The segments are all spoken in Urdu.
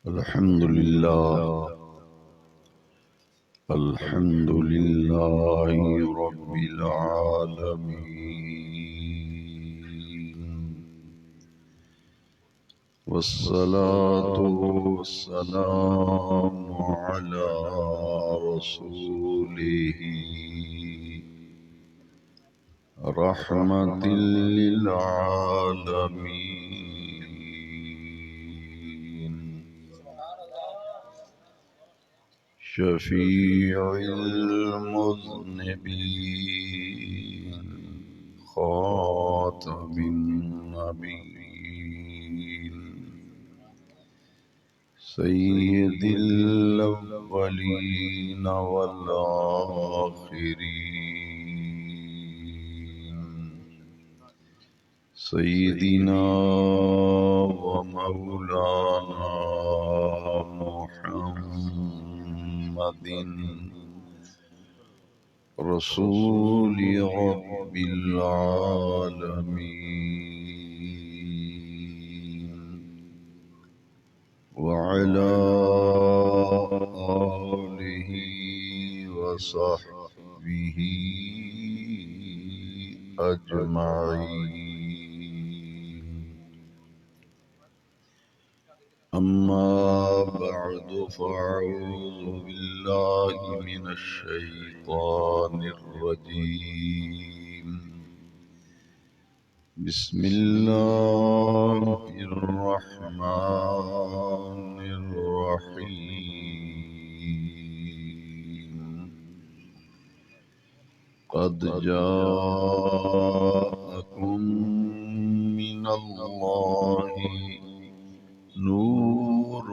الحمد لله الحمد لله رب العالمين، والصلاة والسلام على رسوله رحمة للعالمين، شفيع المذنبين، خاتم النبيين، سيد الأولين والآخرين، سيدنا ومولانا محمد رسول رب العالمين، وعلى آله وصحبه أجمعين. أما بعد، فأعوذ بالله من الشيطان الرجيم. بسم الله الرحمن الرحيم. قد جاءكم من الله نور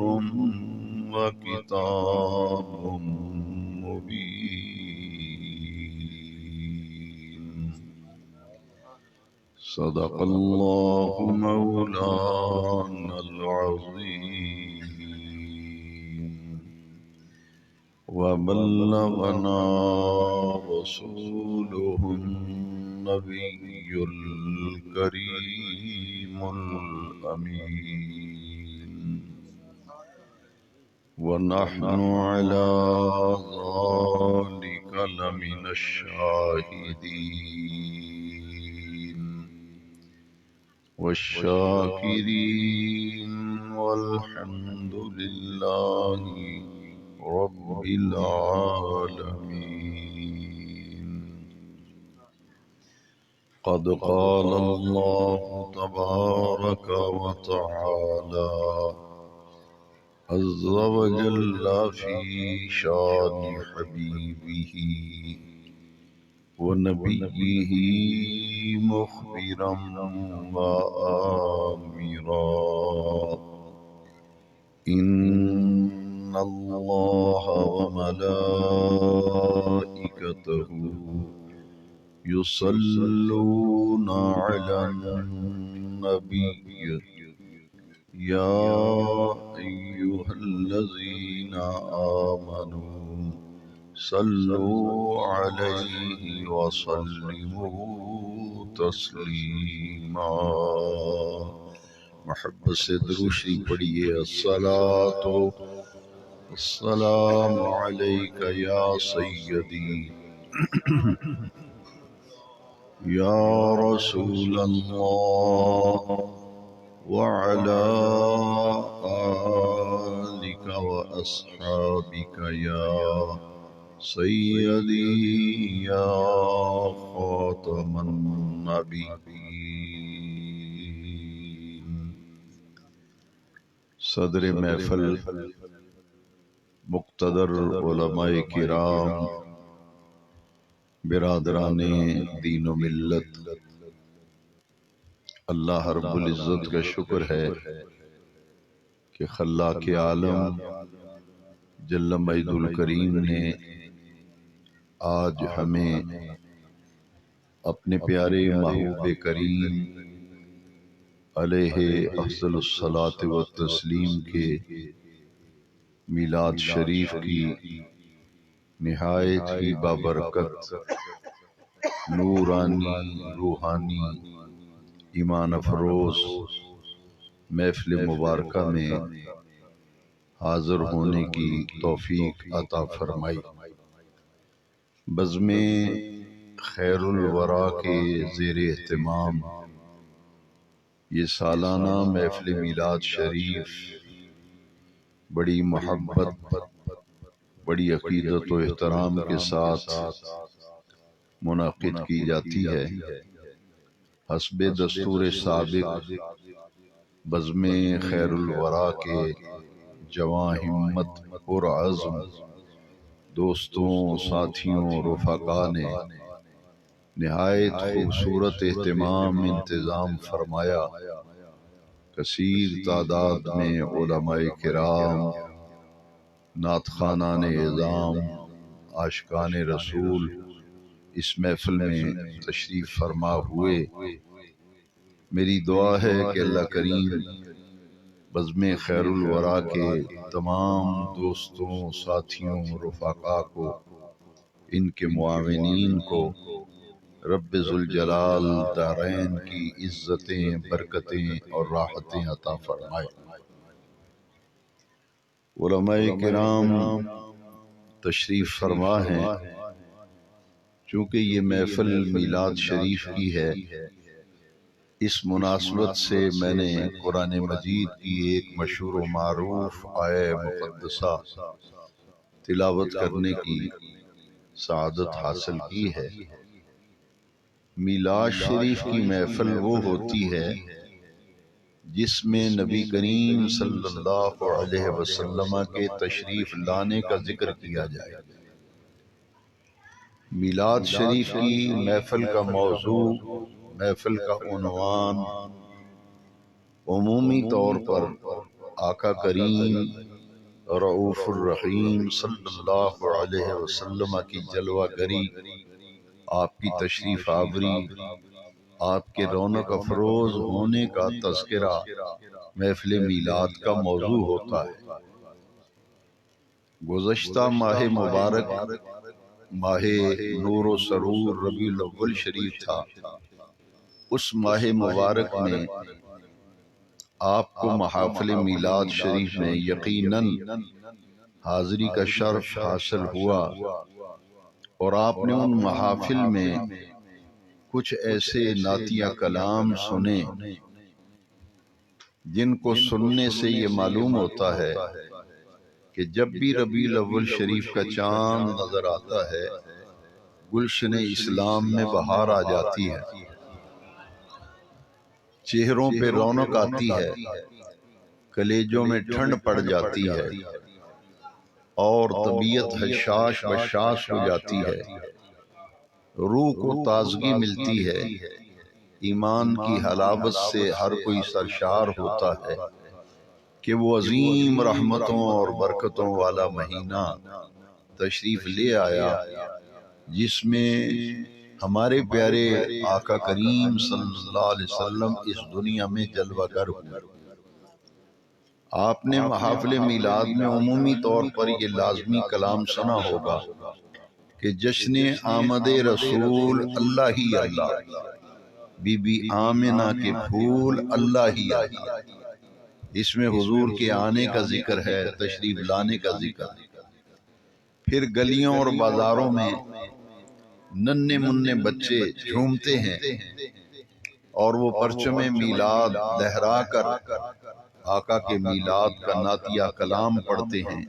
وكتاب مبين. صدق الله مولانا العظيم، وبلغنا رسوله النبي الكريم الأمين، ونحن على ذلك لمن الشاهدين والشاكرين، والحمد لله رب العالمين. قد قال الله تبارك وتعالى عز وجل في شان حبيبه ونبيه مخبرا وآمرا: إن الله وملائكته يصلون على النبي، يا أيها الذين آمنوا صلوا عليه وسلموا تسلیما. محبت سے درود شریف پڑھیے. الصلاۃ والسلام علیک یا سیدی یا رسول اللہ، وعلى آلك وأصحابك يا سيدي يا خاتم النبيين. صدر محفل مقتدر علماء کرام، برادران دین و ملت، اللہ رب العزت کا شکر ہے کہ خلاق عالم جل مجد الکریم نے آج ہمیں اپنے پیارے محبوب کریم علیہ افضل الصلاۃ والتسلیم کے میلاد شریف کی نہایت ہی بابرکت، نورانی، روحانی، ایمان افروز محفل مبارکہ میں حاضر ہونے کی توفیق عطا فرمائی۔ بزم خیر الورا کے زیر اہتمام یہ سالانہ محفل میلاد شریف بڑی محبت، بڑی عقیدت و احترام کے ساتھ منعقد کی جاتی ہے۔ حسب دستور سابق بزم خیر الورا کے جواں ہمت پرعزم دوستوں، ساتھیوں، رفقا نے نہایت خوبصورت اہتمام انتظام فرمایا۔ کثیر تعداد میں علماء کرام، نعت خوانان اعظام، عاشقان رسول اس محفل میں تشریف فرما ہوئے۔ میری دعا ہے کہ اللہ کریم بزم خیر الورا کے تمام دوستوں، ساتھیوں، رفقا کو، ان کے معاونین کو رب ذوالجلال دارین کی عزتیں، برکتیں اور راحتیں عطا فرمائے۔ علماء کرام تشریف فرما ہیں۔ چونکہ یہ محفل میلاد شریف کی ہے، اس مناسبت سے میں نے قرآن مجید کی ایک مشہور و معروف آیہ مقدسہ تلاوت کرنے کی سعادت حاصل کی ہے۔ میلاد شریف کی محفل وہ ہوتی ہے جس میں نبی کریم صلی اللہ علیہ وسلم کے تشریف لانے کا ذکر کیا جائے۔ میلاد شریف کی محفل کا موضوع، محفل کا عنوان عمومی طور پر آقا کریم رؤوف الرحیم صلی اللہ علیہ وسلم کی جلوہ گری، آپ کی تشریف آوری، آپ کے رونق افروز ہونے کا تذکرہ محفل میلاد کا موضوع ہوتا ہے۔ گزشتہ ماہ مبارک ماہ نور و سرور ربیع الاول شریف تھا۔ اس ماہ مبارک میں آپ کو محافل میلاد شریف میں یقیناً حاضری کا شرف حاصل ہوا، اور آپ نے ان محافل میں کچھ ایسے نعتیہ کلام سنے جن کو سننے سے یہ معلوم ہوتا ہے کہ جب بھی ربیع الاول شریف کا چاند نظر آتا ہے، گلشن اسلام میں بہار آ جاتی ہے، چہروں پہ رونق آتی ہے، کلیجوں میں ٹھنڈ پڑ جاتی ہے، اور طبیعت حشاش بشاش ہو جاتی ہے، روح کو تازگی ملتی ہے، ایمان کی حلاوت سے ہر کوئی سرشار ہوتا ہے کہ وہ عظیم رحمتوں اور برکتوں والا مہینہ تشریف لے آیا، جس میں ہمارے پیارے آقا کریم صلی اللہ علیہ وسلم اس دنیا میں جلوہ گر ہوئے۔ آپ نے محافل میلاد میں عمومی طور پر یہ لازمی کلام سنا ہوگا کہ جشن آمد رسول اللہ ہی اللہ، بی بی آمنہ کے پھول اللہ ہی اللہ۔ اس میں حضور کے آنے کا ذکر ہے، تشریف لانے کا ذکر ہے۔ پھر گلیوں اور بازاروں میں ننھے منھے بچے جھومتے ہیں اور وہ پرچم میلاد لہرا کر آقا کے میلاد کا نعتیہ کلام پڑھتے ہیں،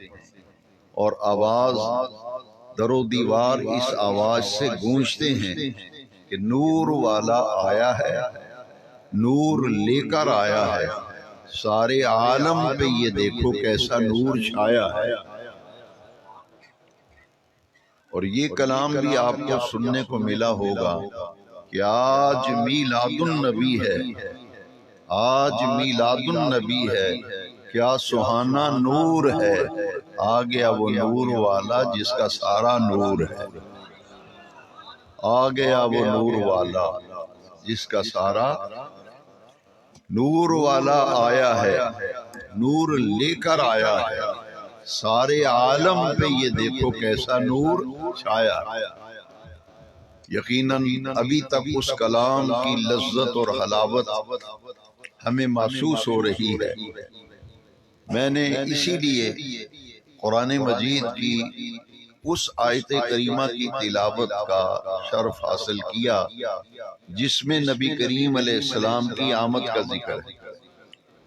اور آواز در و دیوار اس آواز سے گونجتے ہیں کہ نور والا آیا ہے، نور لے کر آیا ہے، سارے عالم پہ یہ دیکھو کیسا نور چھایا ہے۔ اور یہ کلام بھی آپ کو سننے کو ملا ہوگا کہ آج میلاد النبی ہے، آج میلاد النبی ہے، کیا سہانا نور ہے، آ گیا وہ نور والا جس کا سارا نور ہے، آ گیا وہ نور والا جس کا سارا نور والا آیا ہے، نور لے کر آیا ہے، سارے عالم پہ یہ دیکھو کیسا نور چھایا۔ یقیناً ابھی تک اس کلام کی لذت اور حلاوت ہمیں محسوس ہو رہی ہے۔ میں نے اسی لیے قرآن مجید کی اس آیت کریمہ کی تلاوت کا شرف حاصل کیا جس میں نبی کریم علیہ السلام کی آمد کا ذکر ہے،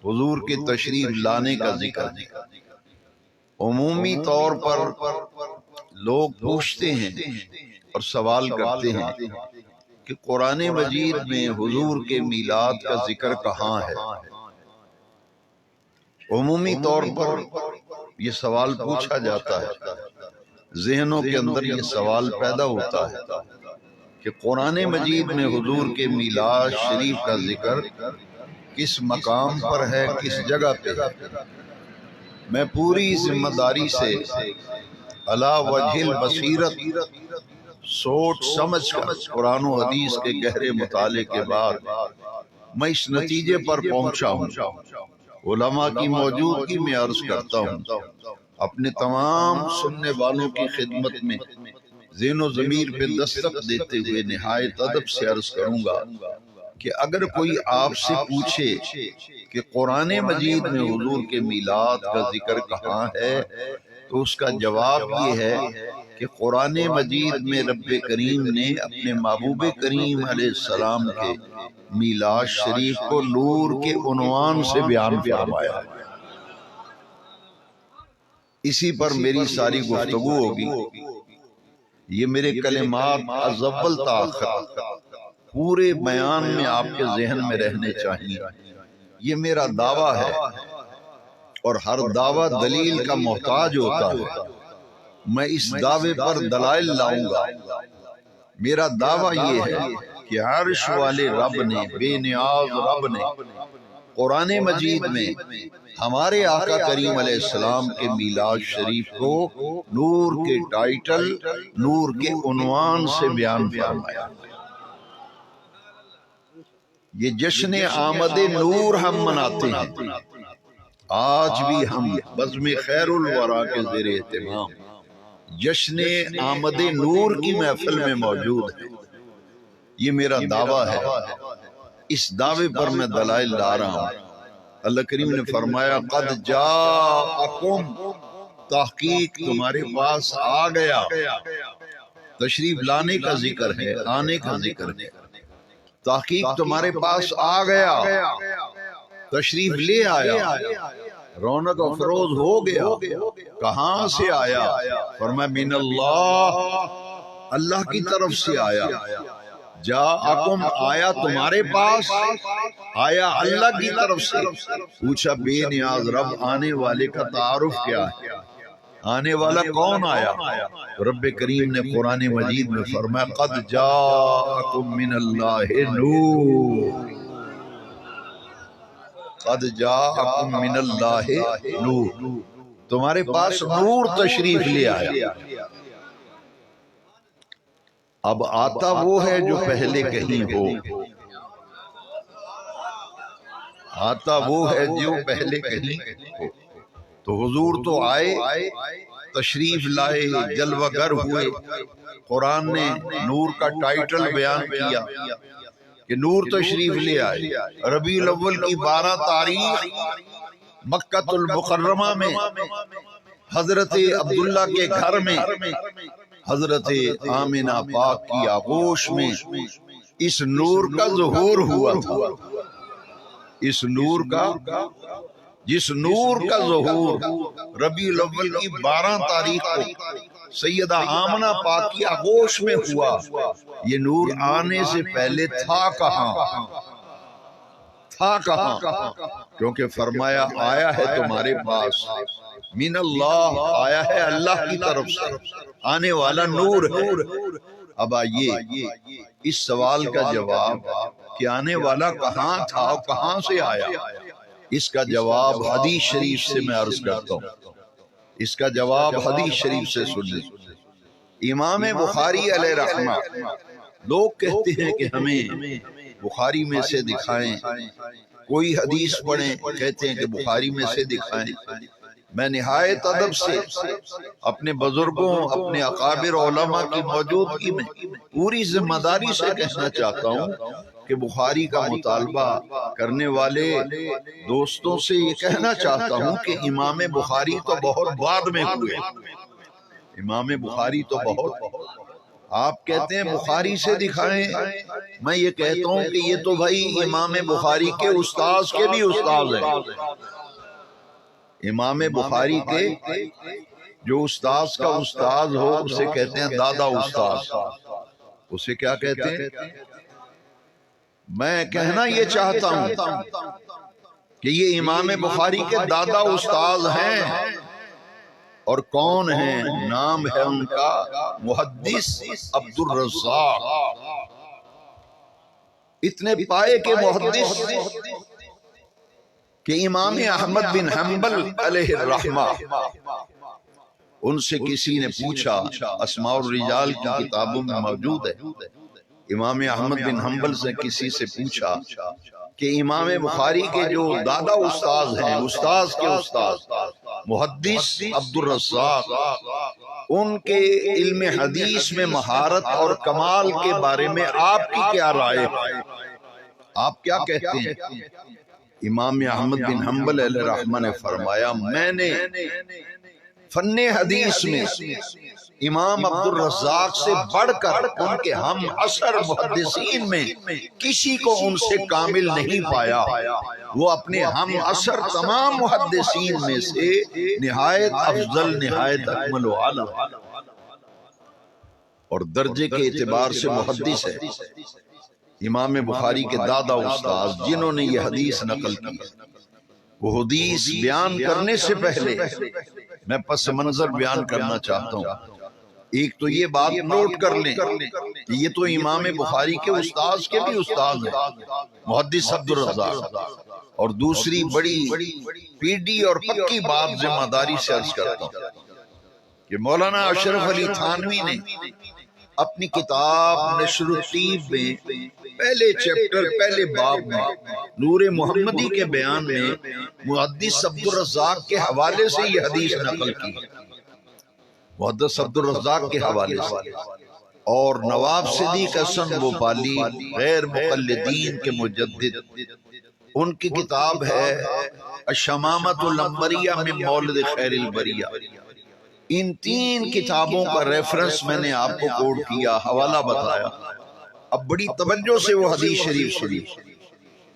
حضور کے تشریف لانے کا ذکر ہے۔ عمومی طور پر لوگ پوچھتے ہیں اور سوال کرتے ہیں کہ قرآن مجید میں حضور کے میلاد کا ذکر کہاں ہے؟ عمومی طور پر یہ سوال پوچھا جاتا ہے، ذہنوں کے اندر یہ سوال پیدا ہوتا ہے کہ قرآن مجید میں حضور کے میلاد شریف کا ذکر کس مقام پر ہے، کس جگہ پہ ہے۔ میں پوری ذمہ داری سے علی وجہ البصیرت سوچ سمجھ کر قرآن و حدیث کے گہرے مطالعے کے بعد میں اس نتیجے پر پہنچا ہوں۔ علماء کی موجودگی میں عرض کرتا ہوں، اپنے تمام سننے والوں کی خدمت میں ذہن و ضمیر پہ دستک دیتے ہوئے نہایت ادب سے عرض کروں گا کہ اگر کوئی آپ سے پوچھے کہ قرآن مجید میں حضور کے میلاد کا ذکر کہاں ہے تو اس کا جواب یہ ہے کہ قرآن مجید میں رب کریم نے اپنے محبوب کریم علیہ السلام کے میلاد شریف کو نور کے عنوان سے بیان فرمایا۔ اسی پر میری ساری گفتگو ہوگی۔ یہ میرے کلمات از اول تا آخر پورے بیان میں آپ کے ذہن میں رہنے چاہیے۔ یہ میرا دعویٰ ہے اور ہر دعویٰ دلیل کا محتاج ہوتا ہے۔ میں اس دعوے پر دلائل لاؤں گا۔ میرا دعویٰ یہ ہے کہ عرش والے رب نے، بے نیاز رب نے قرآن مجید میں ہمارے آقا کریم علیہ السلام کے میلاد شریف کو نور کے ٹائٹل، نور کے عنوان سے بیان فرمایا۔ یہ جشن آمد نور ہم مناتے ہیں۔ آج بھی ہم بزم خیر الورا کے زیر اہتمام جشن آمد نور کی محفل میں موجود ہیں۔ یہ میرا دعویٰ ہے، اس دعوے پر میں دلائل لا رہا ہوں۔ اللہ کریم نے فرمایا قد جاءکم، تحقیق تمہارے پاس آ گیا۔ تشریف لانے کا ذکر ہے، آنے کا ذکر ہے۔ تحقیق تمہارے پاس آ گیا، تشریف لے آیا، رونق افروز ہو گیا۔ کہاں سے آیا؟ فرمایا من اللہ، اللہ کی طرف سے آیا۔ جاءکم، آیا تمہارے پاس، آیا اللہ کی طرف سے۔ پوچھا بے نیاز رب آنے والے کا تعارف کیا ہے؟ آنے والا کون آیا؟ رب کریم نے قرآن مجید میں فرمایا قد جاءکم من اللہ نور، قد جاءکم من اللہ نور، تمہارے پاس نور تشریف لے آیا۔ اب آتا وہ ہے جو پہلے کہیں ہو، آتا وہ ہے جو پہلے کہیں ہو۔ تو حضور تو آئے، تشریف لائے، جلوہ گر ہوئے۔ قرآن نے نور کا ٹائٹل بیان کیا کہ نور تشریف لے آئے۔ ربیع الاول کی 12 تاریخ مکہ المکرمہ میں حضرت عبداللہ کے گھر میں حضرت آمنہ پاک کی آغوش میں اس نور کا ظہور ہوا تھا۔ اس نور کا، جس نور کا ظہور ربیع الاول کی 12 تاریخ کو سیدہ آمنہ پاک کی آغوش میں ہوا، یہ نور آنے سے پہلے تھا کہاں؟ تھا کہاں؟ کیونکہ فرمایا آیا ہے تمہارے پاس من اللہ، آیا ہے اللہ کی طرف سے، آنے والا نور ہے۔ اب آئیے اس سوال کا جواب کہ آنے والا کہاں تھا، کہاں سے آیا، اس کا جواب حدیث شریف سے میں عرض کرتا ہوں۔ اس کا جواب حدیث شریف سے سن لیں۔ امام بخاری علیہ رحمہ، لوگ کہتے ہیں کہ ہمیں بخاری میں سے دکھائیں، کوئی حدیث پڑھیں، کہتے ہیں کہ بخاری میں سے دکھائیں۔ میں نہایت ادب سے اپنے بزرگوں، اپنے اکابر علماء کی موجودگی میں پوری ذمہ داری سے کہنا چاہتا ہوں کہ بخاری کا مطالبہ کرنے والے دوستوں سے یہ کہنا چاہتا ہوں کہ امام بخاری تو بہت بعد میں ہوئے، امام بخاری تو بہت، آپ کہتے ہیں بخاری سے دکھائیں، میں یہ کہتا ہوں کہ یہ تو بھائی امام بخاری کے استاذ کے بھی استاذ ہیں، امام بخاری کے جو استاذ کا استاذ ہو اسے کہتے ہیں دادا استاذ، اسے کیا کہتے ہیں؟ میں کہنا یہ چاہتا ہوں کہ یہ امام بخاری کے دادا استاذ ہیں، اور کون ہیں؟ نام ہے ان کا محدث عبد الرزاق، اتنے پائے کے محدث کہ امام احمد بن حنبل علیہ الرحمہ ان سے کسی نے پوچھا، اسماء الرجال کی کتابوں میں موجود ہے، امام احمد بن حنبل سے کسی سے پوچھا کہ امام بخاری کے جو دادا استاذ ہیں، استاذ کے استاذ محدث عبد الرزاق، ان کے علم حدیث میں مہارت اور کمال کے بارے میں آپ کی کیا رائے ہے؟ آپ کیا کہتے ہیں؟ امام احمد بن حنبل علیہ الرحمہ نے فرمایا، میں نے فن حدیث میں امام عبد الرزاق سے بڑھ کر ان کے ہم عصر محدثین میں کسی کو ان سے کامل نہیں پایا، وہ اپنے ہم عصر تمام محدثین میں سے نہایت افضل، نہایت اکمل و اعلی اور درجے کے اعتبار سے محدث ہے۔ امام بخاری کے دادا استاذ جنہوں نے یہ حدیث نقل کی، وہ حدیث بیان کرنے سے پہلے میں پس منظر بیان کرنا چاہتا ہوں۔ ایک تو یہ بات نوٹ کر لیں کہ یہ تو امام بخاری کے استاذ کے بھی استاذ ہیں، محدث عبد الرزاق، اور دوسری بڑی پیڈی اور پکی بات ذمہ داری سے عرض کرتا ہوں کہ مولانا اشرف علی تھانوی نے اپنی کتاب نشر الطیب میں پہلے چیپٹر، پہلے باب میں نور محمدی کے بیان میں محدث عبد الرزاق کے حوالے سے یہ حدیث نقل کی، محدث عبد الرزاق کے حوالے سے، اور نواب صدیق حسن بھوپالی غیر مقلدین کے مجدد، ان کی کتاب ہے الشمامۃ العنبریہ من مولد خیر البریہ، ان تین کتابوں کا ریفرنس میں نے آپ کو کوڈ کیا، حوالہ بتایا۔ اب بڑی توجہ سے وہ حدیث شریف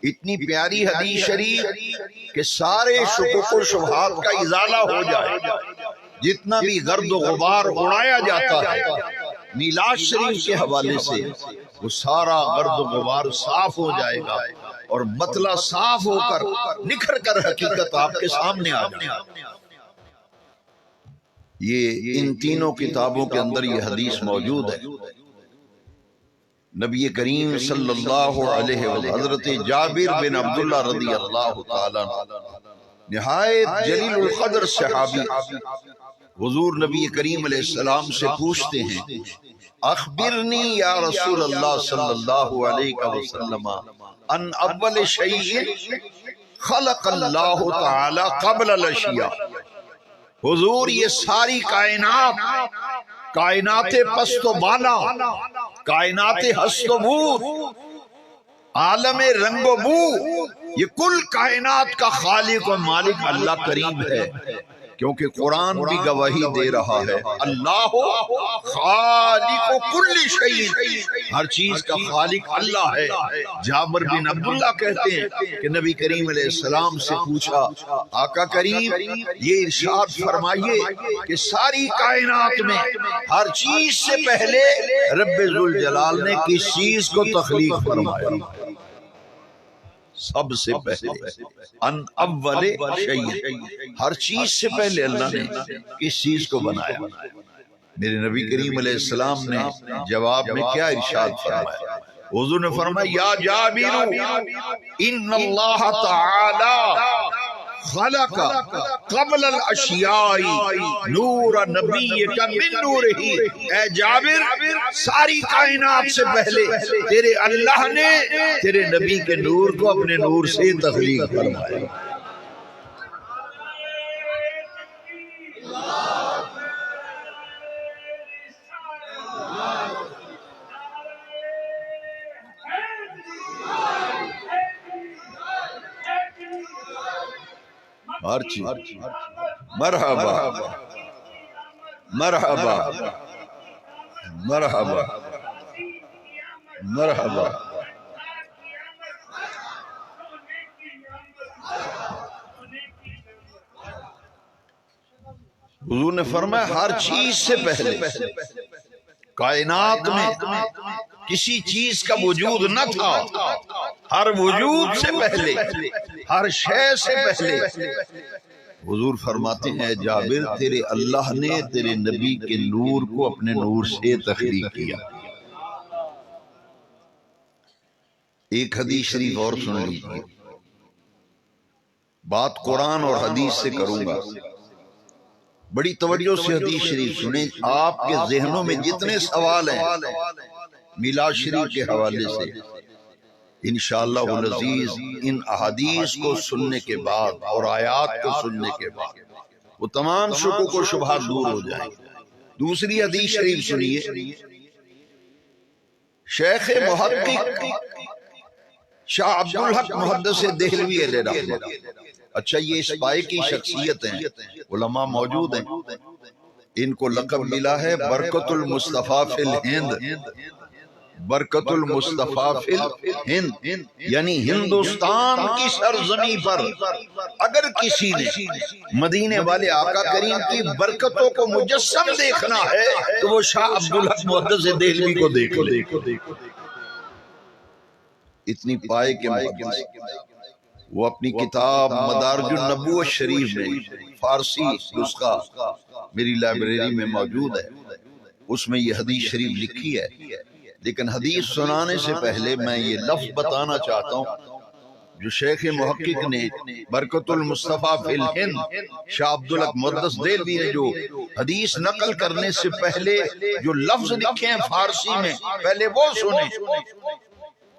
اتنی پیاری حدیث شریف کہ سارے شکوک و شبہات کا ازالہ ہو جائے، جتنا بھی گرد و غبار اڑایا جاتا ہے میلاد شریف کے حوالے سے، وہ سارا گرد و غبار صاف ہو جائے گا اور مطلع صاف ہو کر نکھر کر حقیقت آپ کے سامنے آ جائے گا۔ یہ ان تینوں کتابوں کے اندر یہ حدیث موجود ہے۔ نبی کریم صلی اللہ علیہ وسلم حضرت جابر بن عبداللہ رضی اللہ تعالیٰ نہایت جلیل القدر صحابی حضور نبی کریم علیہ السلام سے پوچھتے ہیں، اخبرنی یا رسول اللہ صلی اللہ علیہ وسلم ان اول شیء خلق اللہ تعالی قبل الاشیاء، حضور یہ ساری کائنات پست و بالا، کائنات ہست و بو، عالم رنگ و بو، یہ کل کائنات کا خالق و مالک اللہ کریم ہے، کیونکہ قرآن بھی گواہی دے رہا ہے اللہ خالق کل شیء، ہر چیز کا خالق اللہ ہے۔ جابر بن عبداللہ کہتے ہیں کہ نبی کریم علیہ السلام سے پوچھا، آقا کریم یہ ارشاد فرمائیے کہ ساری کائنات میں ہر چیز سے پہلے رب ذوالجلال نے کس چیز کو تخلیق فرمایا؟ سب سے پہلے ان اول شیء، ہر چیز سے پہلے اللہ نے کس چیز کو بنایا؟ میرے نبی کریم علیہ السلام نے جواب میں کیا ارشاد فرمایا؟ حضور نے فرمایا، یا جابر ان اللہ تعالی خلق قبل الاشیاء نور نبیک من نورہ، اے جابر ساری کائنات سے پہلے تیرے اللہ نے تیرے نبی کے نور کو اپنے نور سے تخلیق فرمایا۔ ہر چیز مرحبا مرحبا مرحبا مرحبا. حضور نے فرمایا ہر چیز سے پہلے کائنات میں کسی چیز کا وجود نہ تھا. ہر وجود سے پہلے، ہر شے سے پہلے. حضور فرماتے ہیں جابر تیرے اللہ نے تیرے نبی کے نور کو اپنے نور سے تخلیق کیا. ایک حدیث شریف اور سن لیجیے. بات قرآن اور حدیث سے کروں گا، بڑی توجہ سے حدیث شریف سنیں. آپ کے ذہنوں میں جتنے سوال ہیں میلاد شریف کے حوالے سے، انشاءاللہ العزیز ان احادیث کو سننے کے بعد اور آیات کو سننے کے بعد وہ تمام شکوک و شبہات دور ہو جائیں. دوسری حدیث شریف سنیے. شیخ محقق شاہ عبدالحق محدث دہلوی علیہ رحمہ. اچھا یہ اس پائے کی شخصیت ہیں، علماء موجود ہیں. ان کو لقب ملا ہے برکت المصطفیٰ فی الہند. برکت المصطفیٰ فی الہند یعنی ہندوستان کی سرزمین پر اگر کسی نے مدینے والے آقا کریم کی برکتوں کو مجسم دیکھنا ہے تو وہ شاہ عبدالحق محدث دہلوی کو دیکھ لے. اتنی پائے کے محدث. وہ اپنی کتاب مدارج النبوۃ شریف میں فارسی نسخہ میری لائبریری میں موجود ہے، اس میں یہ حدیث شریف لکھی ہے. لیکن حدیث سنانے سے پہلے میں یہ لفظ بتانا چاہتا ہوں جو شیخ محقق نے برکت المصطفیٰ فی الہند شاہ عبدالحق محدث دہلوی نے جو حدیث نقل کرنے سے پہلے جو لفظ لکھے ہیں فارسی میں، پہلے وہ سنیں.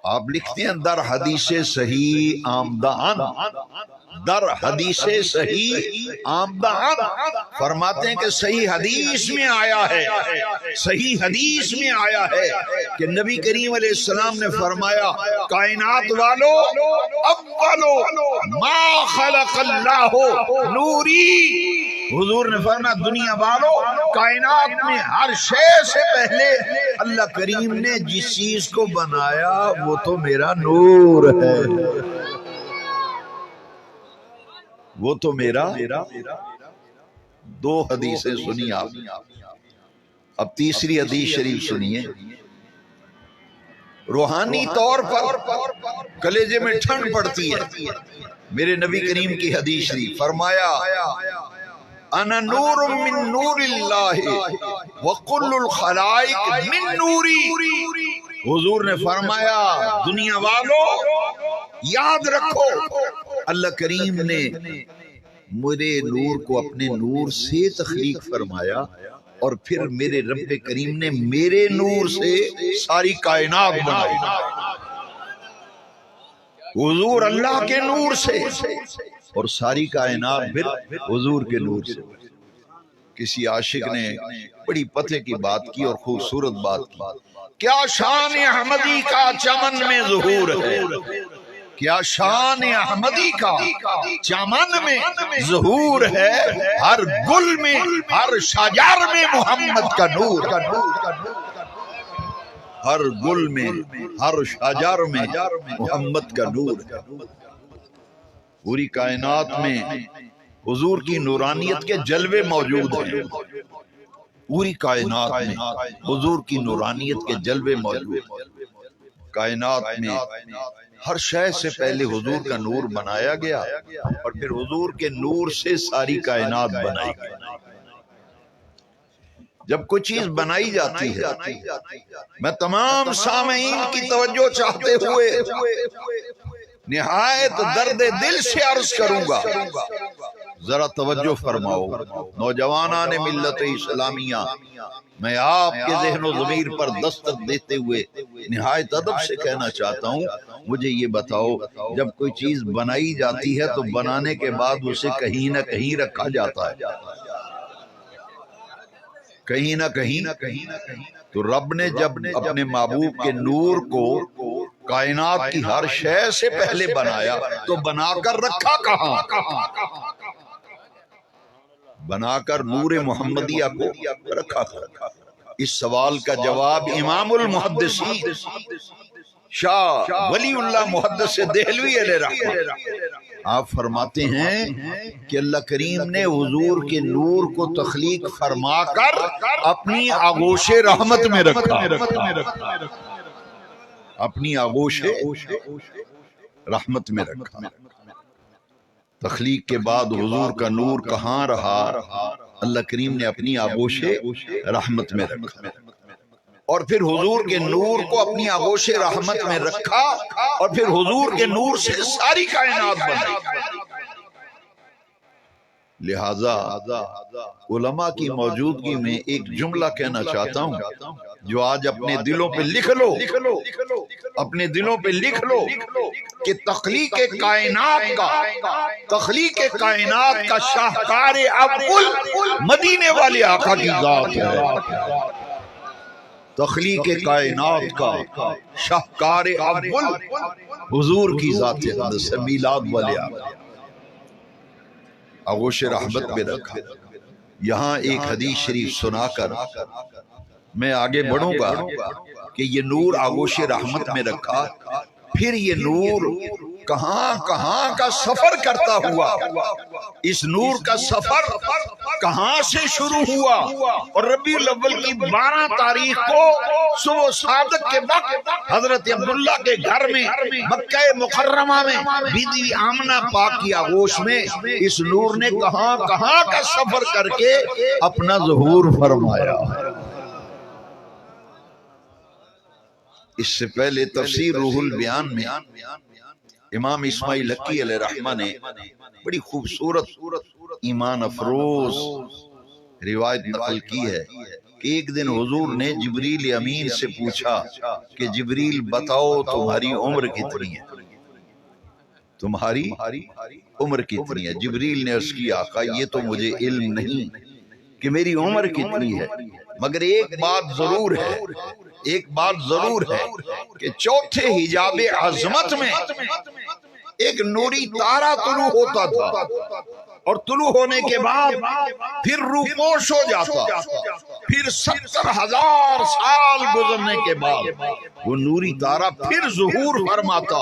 آپ لکھتے ہیں در حدیث صحیح آمدان، در حدیث صحیح آمدان. فرماتے ہیں کہ صحیح حدیث میں آیا ہے، صحیح حدیث میں آیا ہے کہ نبی کریم علیہ السلام نے فرمایا کائنات والو اولو ما خلق اللہ نوری. حضور نے فرمایا دنیا والو کائنات میں ہر شے سے پہلے اللہ کریم نے جس چیز کو بنایا وہ تو میرا نور ہے، وہ تو میرا. دو حدیثیں سنی آپ. اب تیسری حدیث شریف سنیے. روحانی طور پر کلیجے میں ٹھنڈ پڑتی ہے. میرے نبی کریم کی حدیث شریف فرمایا انا نور من نور اللہ وکل الخلائق من نوری. حضور نے فرمایا دنیا والو یاد رکھو اللہ کریم نے میرے نور کو اپنے نور سے تخلیق فرمایا اور پھر میرے رب کریم نے میرے نور سے ساری کائنات بنائی. حضور اللہ کے نور سے اور ساری کائنات پھر حضور کے نور سے. کسی عاشق نے بڑی پتے کی بات کی اور خوبصورت بات کی. کیا شان احمدی کا چمن میں ظہور ہے، کیا شان احمدی کا چمن میں ظہور ہے. ہر گل میں ہر شجر میں محمد کا نور، ہر گل میں ہر شجر میں محمد کا نور ہے. پوری کائنات میں حضور کی نورانیت کے جلوے موجود ہیں. پوری کائنات میں حضور کی نورانیت کے جلوے موجود ہیں. کائنات میں ہر شے سے پہلے حضور کا نور بنایا گیا اور پھر حضور کے نور سے ساری کائنات بنائی گئی. جب کوئی چیز بنائی جاتی ہے میں تمام سامعین کی توجہ چاہتے ہوئے نہایت درد دل سے عرض کروں گا، ذرا توجہ فرماؤ. نوجوانان ملت اسلامیہ، میں آپ کے ذہن و ضمیر پر دستک دیتے ہوئے نہایت ادب سے کہنا چاہتا ہوں، مجھے یہ بتاؤ جب کوئی چیز بنائی جاتی ہے تو بنانے کے بعد اسے کہیں نہ کہیں رکھا جاتا ہے، کہیں نہ کہیں. تو رب نے جب اپنے محبوب کے نور کو کائنات کی ہر شے سے پہلے بنایا تو بنا کر رکھا کہاں؟ بنا کر نور محمدیہ کو رکھا تھا؟ اس سوال کا جواب امام المحدثین شاہ ولی اللہ محدث دہلوی علیہ رحمہ آپ فرماتے ہیں کہ اللہ کریم نے حضور کے نور کو تخلیق فرما کر اپنی آغوش رحمت میں رکھا، اپنی آغوش رحمت میں رکھا۔ تخلیق کے بعد حضور کا نور کہاں رہا؟ اللہ کریم نے اپنی آغوش رحمت میں رکھا، اور پھر حضور کے نور کو اپنی آغوش رحمت میں رکھا، اور پھر حضور کے نور سے ساری کائنات بنی۔ لہذا علماء کی موجودگی میں ایک جملہ کہنا چاہتا ہوں جو آج اپنے دلوں پہ لکھ لو، اپنے دلوں پہ لکھ لو کہ تخلیق کائنات کا شاہکار اول مدینے والے آقا کی ذات ہے۔ تخلیق کائنات کا شاہکار اول حضور کی ذات ہے، میلاد والے آقا آغوش رحمت میں رکھا۔ یہاں ایک حدیث شریف سنا کر میں آگے بڑھوں گا کہ یہ نور آغوش رحمت میں رکھا، پھر یہ نور کہاں کہاں کا سفر کرتا ہوا، اس نور کا سفر کہاں سے شروع ہوا، اور ربیع الاول کی 12 تاریخ کو صبح صادق کے وقت حضرت عبداللہ کے گھر میں مکہ مکرمہ میں بی بی آمنہ پاک کی آغوش میں اس نور نے کہاں کہاں کا سفر کر کے اپنا ظہور فرمایا۔ اس سے پہلے تفسیر روح البیان میں امام اسماعیل حقی علیہ رحمہ نے بڑی خوبصورت ایمان افروز روایت نقل کی ہے کہ ایک دن حضور نے جبریل امین سے پوچھا کہ جبریل بتاؤ تمہاری عمر کتنی ہے، تمہاری عمر کتنی ہے؟ جبریل نے عرض کی آقا یہ تو مجھے علم نہیں کہ میری عمر کتنی ہے، مگر ایک بات ضرور ہے کہ چوتھے حجاب عظمت میں ایک نوری تارا طلوع ہوتا تھا، اور طلوع ہونے کے بعد پھر روپوش ہو جاتا، پھر 70,000 سال گزرنے کے بعد وہ نوری تارا پھر ظہور فرماتا،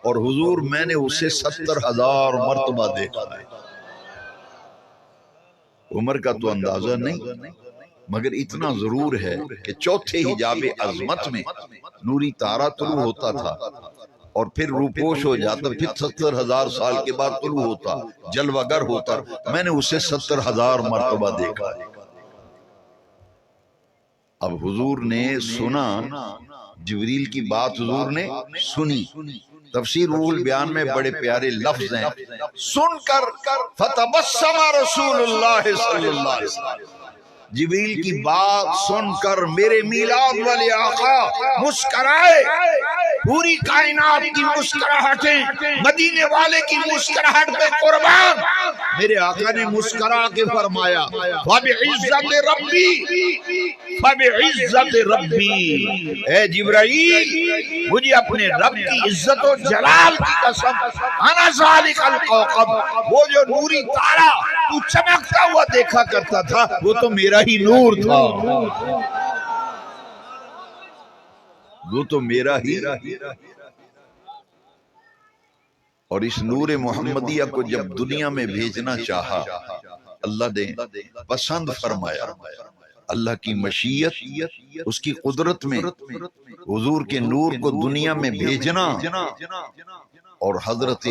اور حضور میں نے اسے 70,000 مرتبہ دیکھا ہے۔ عمر کا تو اندازہ نہیں، مگر اتنا ضرور ہے کہ چوتھے حجاب عظمت میں نوری تارا طلوع ہوتا تھا اور پھر روپوش ہو جاتا، پھر 70,000 سال کے بعد طلوع ہوتا، جلوہ گر ہوتا، میں نے اسے 70,000 مرتبہ دیکھا۔ اب حضور نے سنا، جبریل کی بات حضور نے سنی۔ تفسیر روح البیان میں بڑے پیارے لفظ ہیں، سن کر فتبسم رسول اللہ صلی اللہ علیہ وسلم، جبریل کی بات سن کر میرے میلاد والے آقا مسکرائے۔ پوری کائنات کی مسکراہٹیں مدینے والے کی مسکراہٹ پہ قربان، میرے آقا نے مسکرا کے فرمایا فَبِعِزَّتِ رَبِّي، اے جبرائیل مجھے اپنے رب کی عزت و جلال کی قسم، انا ذالک الکوکب، وہ جو نوری تارا تو چمکتا ہوا دیکھا کرتا تھا وہ تو میرا ہی نور تھا، وہ تو میرا ہی۔ اور اس نور محمدیہ کو جب دنیا میں بھیجنا چاہا، اللہ نے پسند فرمایا، اللہ کی مشیت، اس کی قدرت میں حضور کے نور کو دنیا میں بھیجنا، اور حضرت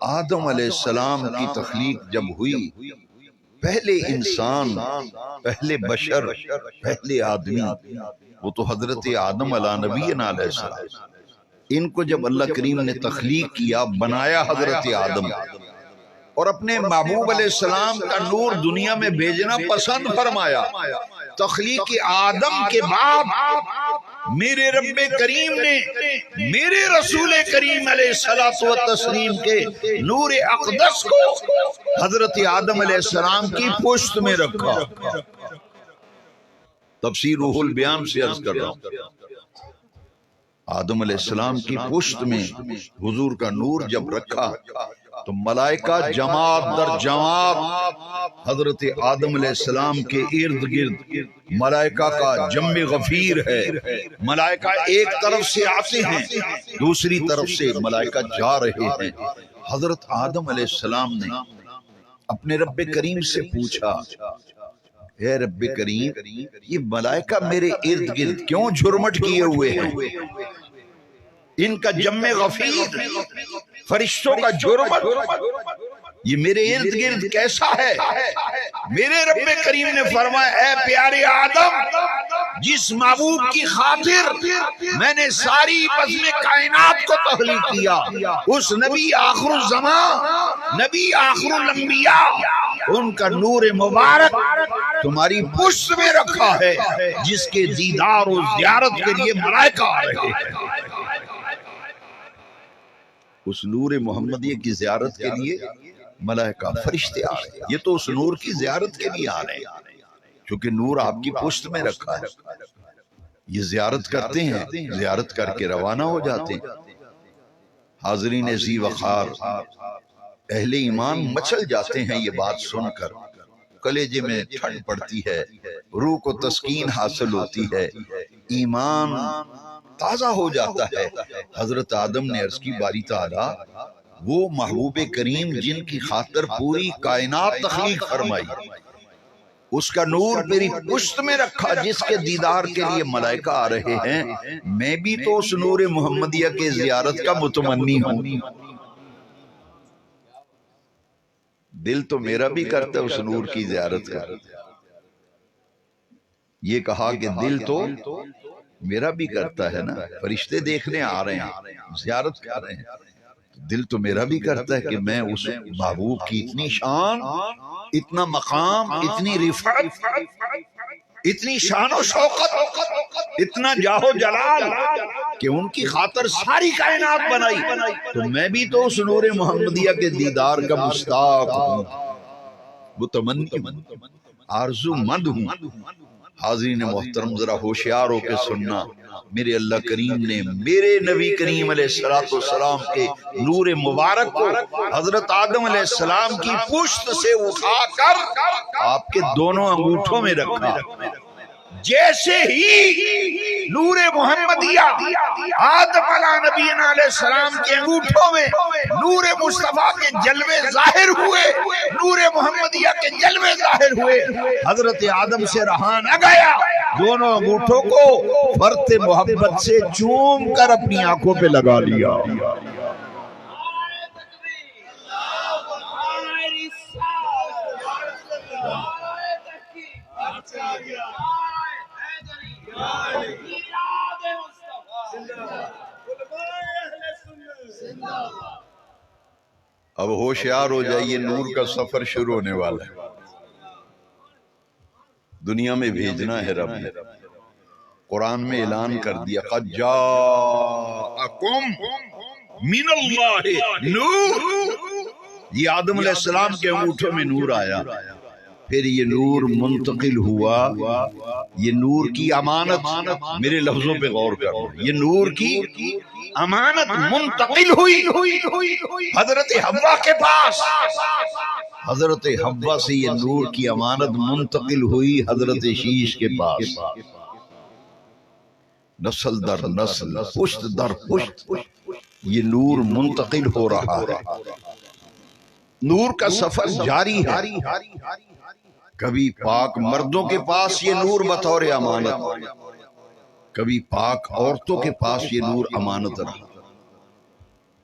آدم علیہ السلام کی تخلیق جب ہوئی، پہلے انسان، پہلے بشر، پہلے آدمی وہ تو حضرت آدم علیہ نبینا علیہ السلام، ان کو جب اللہ کریم نے تخلیق کیا، بنایا حضرت آدم، اور اپنے محبوب علیہ السلام کا نور دنیا میں بھیجنا پسند فرمایا۔ تخلیق آدم کے بعد میرے رب کریم نے میرے رسول کریم علیہ الصلوۃ والتسلیم کے نور اقدس کو حضرت آدم علیہ السلام کی پشت میں رکھا۔ تفسیر روح البیان سے عرض کر رہا ہوں، آدم علیہ السلام کی پشت میں حضور کا نور جب رکھا تو ملائکہ جماعت در جماعت حضرت آدم علیہ السلام کے ارد گرد ملائکہ کا جم غفیر ہے. ملائکہ ایک طرف سے آتے ہیں، دوسری طرف سے ملائکہ جا رہے ہیں. حضرت آدم علیہ السلام نے اپنے رب کریم سے پوچھا، اے رب کریم، یہ ملائکہ میرے ارد گرد کیوں جھرمٹ کیے ہوئے ہیں؟ ان کا جم غفیر، فرشتوں کا جھرمٹ یہ میرے ارد گرد کیسا ہے؟ میرے رب کریم نے فرمایا، اے پیارے آدم، جس محبوب کی خاطر میں نے ساری بزم کائنات کو تخلیق کیا، اس نبی آخر الزمان، نبی آخر الانبیاء، ان کا نور مبارک تمہاری پشت میں رکھا ہے، جس کے دیدار و زیارت کے لیے ملائکہ آ رہے ہیں. اس نور محمدیہ کی زیارت کے لیے ملائکہ فرشتے آ رہے ہیں. یہ تو اس نور کی زیارت کے لیے آ رہے ہیں، کیونکہ نور آپ کی پشت میں رکھا ہے. یہ زیارت کرتے ہیں، زیارت کر کے روانہ ہو جاتے ہیں. حاضرین ذی وقار، اہل ایمان مچل جاتے ہیں یہ بات سن کر. کلیجے میں ٹھنڈ پڑتی ہے، روح کو تسکین حاصل ہوتی ہے، ایمان تازہ ہو جاتا ہے. حضرت آدم نے عرض کی، باری تعالیٰ، وہ محبوب کریم جن کی خاطر پوری کائنات تخلیق فرمائی، اس کا نور میری پشت میں رکھا، جس کے دیدار کے لیے ملائکہ آ رہے ہیں، میں بھی تو اس نور محمدیہ کے زیارت کا متمنی ہوں. دل تو میرا بھی کرتا ہے اس نور کی زیارت کا. یہ کہا کہ دل تو میرا بھی کرتا ہے نا، فرشتے دیکھنے آ رہے ہیں، زیارت کر رہے ہیں، دل تو میرا بھی کرتا ہے کہ میں اس محبوب کی اتنی شان، اتنا مقام، اتنی رفعت، اتنی شان و شوقت، اتنا جاہ و جلال کہ ان کی خاطر ساری کائنات بنائی، تو میں بھی تو اس نور محمدیہ کے دیدار کا مشتاق ہوں، متمنی ہوں، آرزو مند ہوں. حاضرین محترم، ذرا ہوشیار ہو کے سننا. میرے اللہ کریم نے میرے نبی کریم علیہ السلام کے نور مبارک کو حضرت آدم علیہ السلام کی پشت سے اٹھا کر آپ کے دونوں انگوٹھوں میں رکھا. جیسے ہی نور محمدیہ آدم علیہ السلام کے انگوٹھوں میں نور مصطفیٰ کے جلوے ظاہر ہوئے، نور محمدیہ کے جلوے ظاہر ہوئے، حضرت آدم سے رہا نہ گیا، دونوں انگوٹھوں کو فرت محبت سے چوم کر اپنی آنکھوں پہ لگا لیا. اب ہوشیار ہو جائیے، نور کا سفر شروع ہونے والا ہے. دنیا میں بھیجنا ہے رب نے. قرآن میں اعلان کر دیا، قد جاءکم من اللہ نور. یہ آدم علیہ السلام کے انگوٹھوں میں نور آیا، پھر یہ نور منتقل ہوا. یہ نور کی امانت، میرے لفظوں پہ غور کرو، یہ نور کی امانت منتقل ہوئی حضرت حوا کے پاس. حضرت حوا سے یہ نور کی امانت منتقل ہوئی حضرت شیش کے پاس. نسل در نسل، پشت در پشت یہ نور منتقل ہو رہا ہے. نور کا سفر جاری ہے. کبھی پاک مردوں کے پاس یہ نور بطور امانت، کبھی پاک عورتوں کے پاس یہ نور امانت رہا،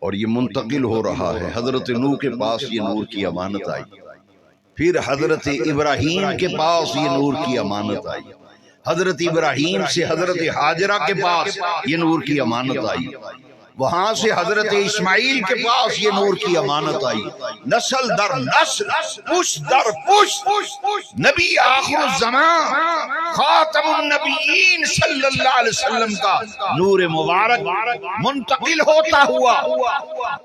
اور یہ منتقل ہو رہا ہے. حضرت نوح کے پاس یہ نور کی امانت آئی، پھر حضرت ابراہیم کے پاس یہ نور کی امانت آئی، حضرت ابراہیم سے حضرت ہاجرہ کے پاس یہ نور کی امانت آئی، وہاں سے حضرت اسماعیل کے پاس یہ نور کی امانت آئی. نسل در نسل، پشت در پشت، نبی آخر الزمان خاتم النبیین صلی اللہ علیہ وسلم کا نور مبارک منتقل ہوتا ہوا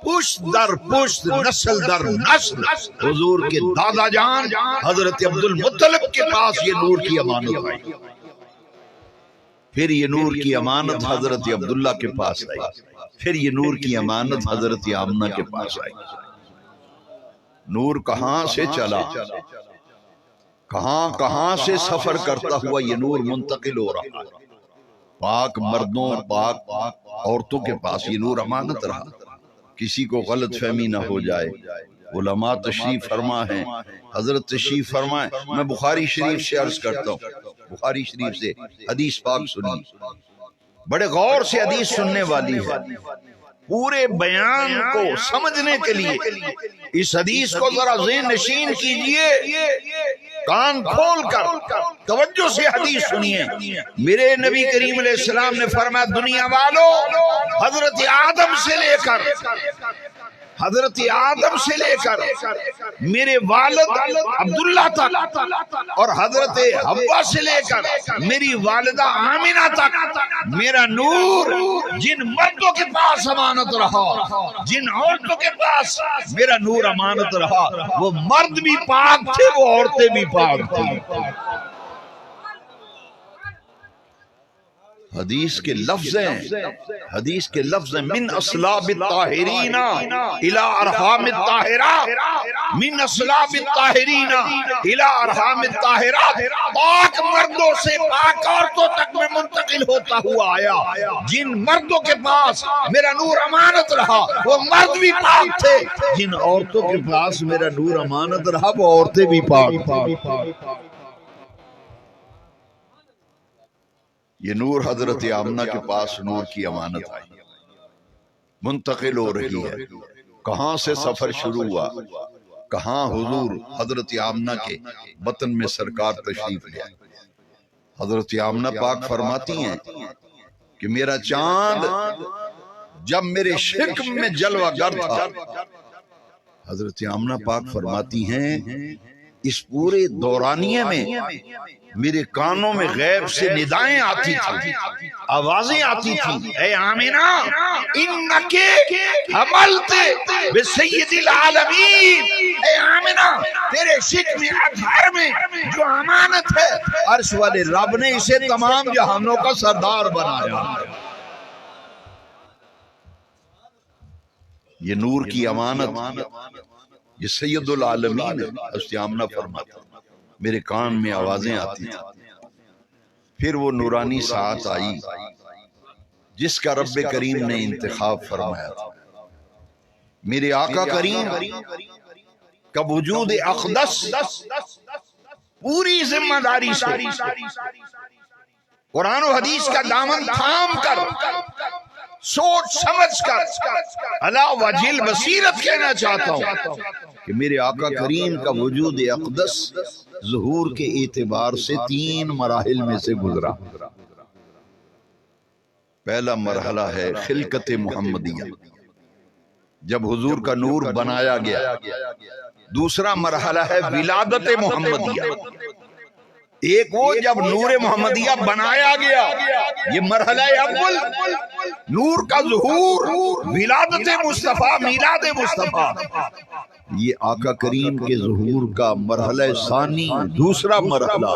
پشت در پشت، نسل در نسل. حضور کے دادا جان حضرت عبد المطلب کے پاس یہ نور کی امانت آئی، پھر یہ نور کی امانت حضرت عبداللہ کے پاس آئی، پھر یہ نور کی امانت حضرت آمنہ کے پاس آئی. نور کہاں سے چلا، کہاں کہاں سے سفر کرتا ہوا یہ نور منتقل ہو رہا ہے۔ پاک مردوں، پاک عورتوں کے پاس یہ نور امانت رہا، کسی کو غلط فہمی نہ ہو جائے۔ علماء تشریف فرما ہیں، حضرت تشریف فرمائیں۔ میں بخاری شریف سے عرض کرتا ہوں، بخاری شریف سے حدیث پاک سنی، بڑے غور سے حدیث سننے والی ہے۔ پورے بیان کو سمجھنے کے لیے اس حدیث کو ذرا ذہن نشین کیجئے، کان کھول کر توجہ سے حدیث سنیے۔ میرے نبی کریم علیہ السلام نے فرمایا، دنیا والو، حضرت آدم سے لے کر میرے والد عبداللہ تک، اور حضرت حوا سے لے کر میری والدہ آمنہ تک، میرا نور جن مردوں کے پاس امانت رہا، جن عورتوں کے پاس میرا نور امانت رہا، وہ مرد بھی پاک تھے، وہ عورتیں بھی پاک تھیں۔ حدیث کے لفظ ہیں، من اصلاب الطاہرین الى ارحام الطاہرات، من اصلاب الطاہرین الى ارحام الطاہرات، پاک مردوں سے پاک عورتوں تک میں منتقل ہوتا ہوا آیا۔ جن مردوں کے پاس میرا نور امانت رہا وہ مرد بھی پاک تھے، جن عورتوں کے پاس میرا نور امانت رہا وہ عورتیں بھی پاک تھیں۔ یہ نور حضرت آمنہ کے پاس نور کی امانت آئی، منتقل ہو رہی ہے۔ کہاں سے سفر شروع ہوا، کہاں حضور حضرت آمنہ کے بطن میں سرکار تشریف لے آئے۔ حضرت آمنہ پاک فرماتی ہیں کہ میرا چاند جب میرے شکم میں جلوہ گر تھا، حضرت آمنہ پاک فرماتی ہیں اس پورے دورانیے میں میرے کانوں میں غیب سے ندائیں آتی تھیں، آوازیں آتی تھیں، اے آمنہ انکے حملت بسید العالمین، اے آمنہ تیرے شکم اطہر میں جو امانت ہے، عرش والے رب نے اسے تمام جہانوں کا سردار بنایا۔ یہ نور کی امانت، یہ سید العالمین ہے۔ حضرت آمنہ فرماتا میرے کان میں آوازیں آتی تھیں۔ پھر وہ نورانی ساعت آئی جس کا رب کریم نے انتخاب فرمایا تھا۔ میرے آقا کریم کا وجود اقدس پوری ذمہ داری سے قرآن و حدیث کا دامن تھام کر، سوچ سمجھ کر علی وجہ البصیرت کہنا چاہتا ہوں کہ میرے آقا کریم کا وجود اقدس ظہور کے اعتبار سے 3 مراحل میں سے گزرا۔ پہلا مرحلہ ہے خلقت محمدیہ، جب حضور کا نور بنایا گیا۔ دوسرا مرحلہ ہے ولادت محمدیہ، ایک وہ جب نور محمدیہ بنایا گیا، یہ مرحلہ اول نور کا ظہور، ولادت مصطفیٰ، میلاد مصطفیٰ۔ یہ آقا کریم کے ظہور کا مرحلہ ثانی، دوسرا مرحلہ۔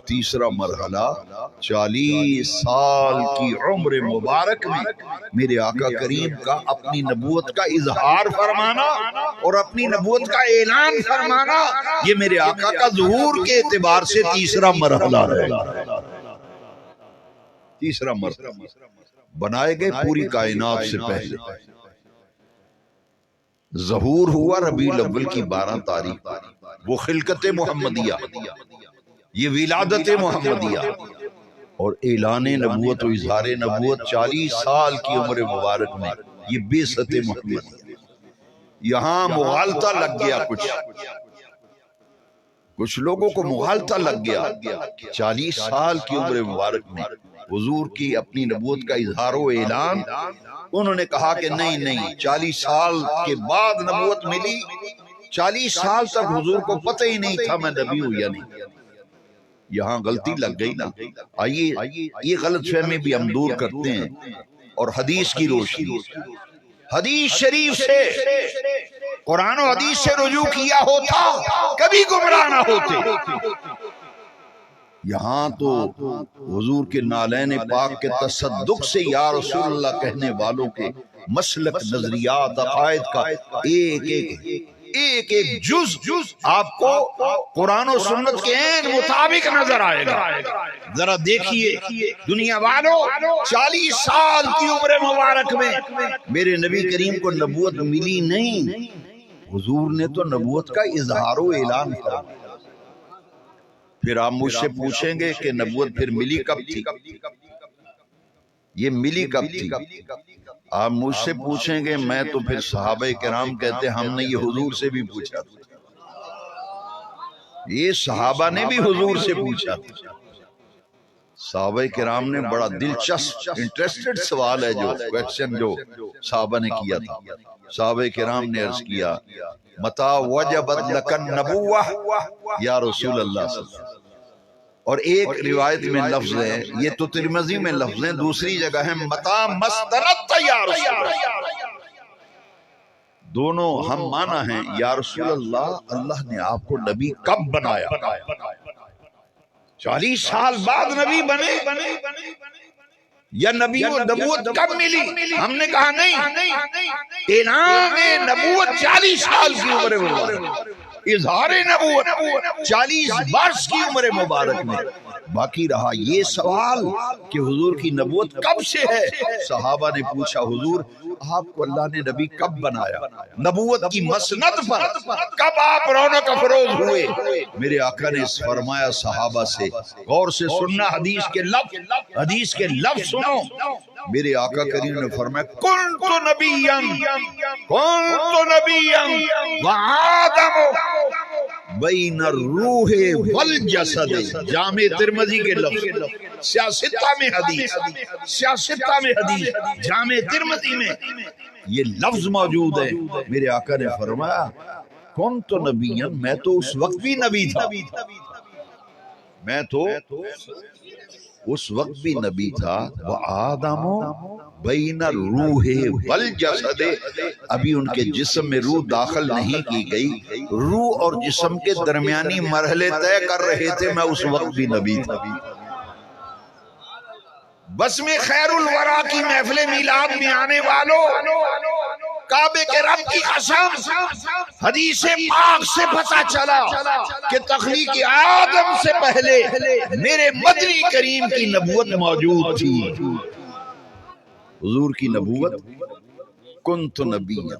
تیسرا مرحلہ 40 سال کی عمر مبارک میں میرے آقا کریم کا اپنی نبوت کا اظہار فرمانا اور اپنی نبوت کا اعلان فرمانا، یہ میرے آقا کا ظہور کے اعتبار سے تیسرا مرحلہ ہے۔ تیسرا مرحلہ بنائے گئے پوری کائنات سے پہلے، ظہور ہوا ربیع الاول کی 12 تاریخ، وہ خلقت محمدیہ، یہ ولادت محمدیہ، اور اعلان نبوت و اظہار نبوت 40 سال کی عمر مبارک میں یہ بعثت محمدیہ۔ یہاں مغالطہ لگ گیا، کچھ لوگوں کو مغالطہ لگ گیا۔ 40 سال کی عمر مبارک میں حضور کی اپنی نبوت کا اظہار و اعلان، انہوں نے کہا کہ نہیں 40 سال کے بعد نبوت ملی، 40 سال تک حضور کو پتہ ہی نہیں تھا میں نبی ہوں یا نہیں۔ یہاں غلطی لگ گئی نا۔ آئیے یہ غلط فہمی بھی ہم دور کرتے ہیں، اور حدیث کی روشنی، حدیث شریف سے، قرآن و حدیث سے رجوع کیا ہوتا کبھی گمراہ نہ ہوتے۔ یہاں تو حضور کے نالین پاک کے تصدق سے یا رسول اللہ کہنے والوں کے مسلک، نظریات، عقائد کا ایک ایک ایک جز آپ کو قرآن و سنت کے عین مطابق نظر آئے گا. ذرا دیکھیے دنیا والوں، 40 سال کی عمر مبارک میں میرے نبی کریم کو نبوت ملی نہیں، حضور نے تو نبوت کا اظہار و اعلان کیا. پھر آپ مجھ سے پوچھیں گے کہ نبوت پھر ملی کب تھی؟ یہ ملی کب تھی؟ آپ مجھ سے پوچھیں گے، میں تو پھر صحابہ کرام کہتے ہم نے یہ حضور سے بھی پوچھا تھا. یہ صحابہ نے بھی حضور سے پوچھا تھا. صحابہ کرام نے بڑا دلچسپ انٹرسٹڈ سوال ہے جو کویسچن جو صحابہ نے کیا تھا. صحابہ کرام نے عرض کیا متا وجبت لکن نبوہ یا رسول اللہ صلی اللہ علیہ وسلم. اور ایک روایت میں لفظ ہے، یہ تو ترمذی میں لفظ ہے، دوسری جگہ ہے متا مستنت یا رسول اللہ. دونوں ہم مانا ہیں یا رسول اللہ، اللہ نے آپ کو نبی کب بنایا؟ 40 سال بعد نبی بنے یا نبی و نبوت کب ملی؟ ہم نے کہا نہیں، اعلان نبوت 40 سال کی عمر مبارک، اظہار نبوت 40 برس کی عمر مبارک میں. باقی رہا یہ سوال کہ حضور کی نبوت کب سے ہے. صحابہ نے پوچھا حضور آپ کو اللہ نے نبی کب بنایا؟ نبوت کی مسند پر کب آپ رونق افروز ہوئے؟ میرے آقا نے فرمایا صحابہ سے غور سے سننا، حدیث کے لفظ سنو. میرے آقا کریم نے فرمایا کنت نبیا وآدم بین الروح والجسد. جامع ترمذی کے لفظ، سیاستہ میں حدیث جامع ترمذی میں یہ لفظ موجود ہے. میرے آقا نے فرمایا کنت نبیا، میں تو اس وقت بھی نبی تھا، میں تو اس وقت بھی نبی تھا. وآدم بین الروح والجسد، ابھی ان کے جسم میں روح داخل نہیں کی گئی، روح اور جسم کے درمیانی مرحلے طے کر رہے تھے، میں اس وقت بھی نبی تھا. بس میں خیر الورا کی محفل میلاد میں آنے والوں، کعبے کے رب کی قسم حدیث پاک سے پتہ چلا کہ تخلیق آدم سے پہلے میرے مدنی کریم کی نبوت موجود تھی. حضور کی نبوت کنت نبیا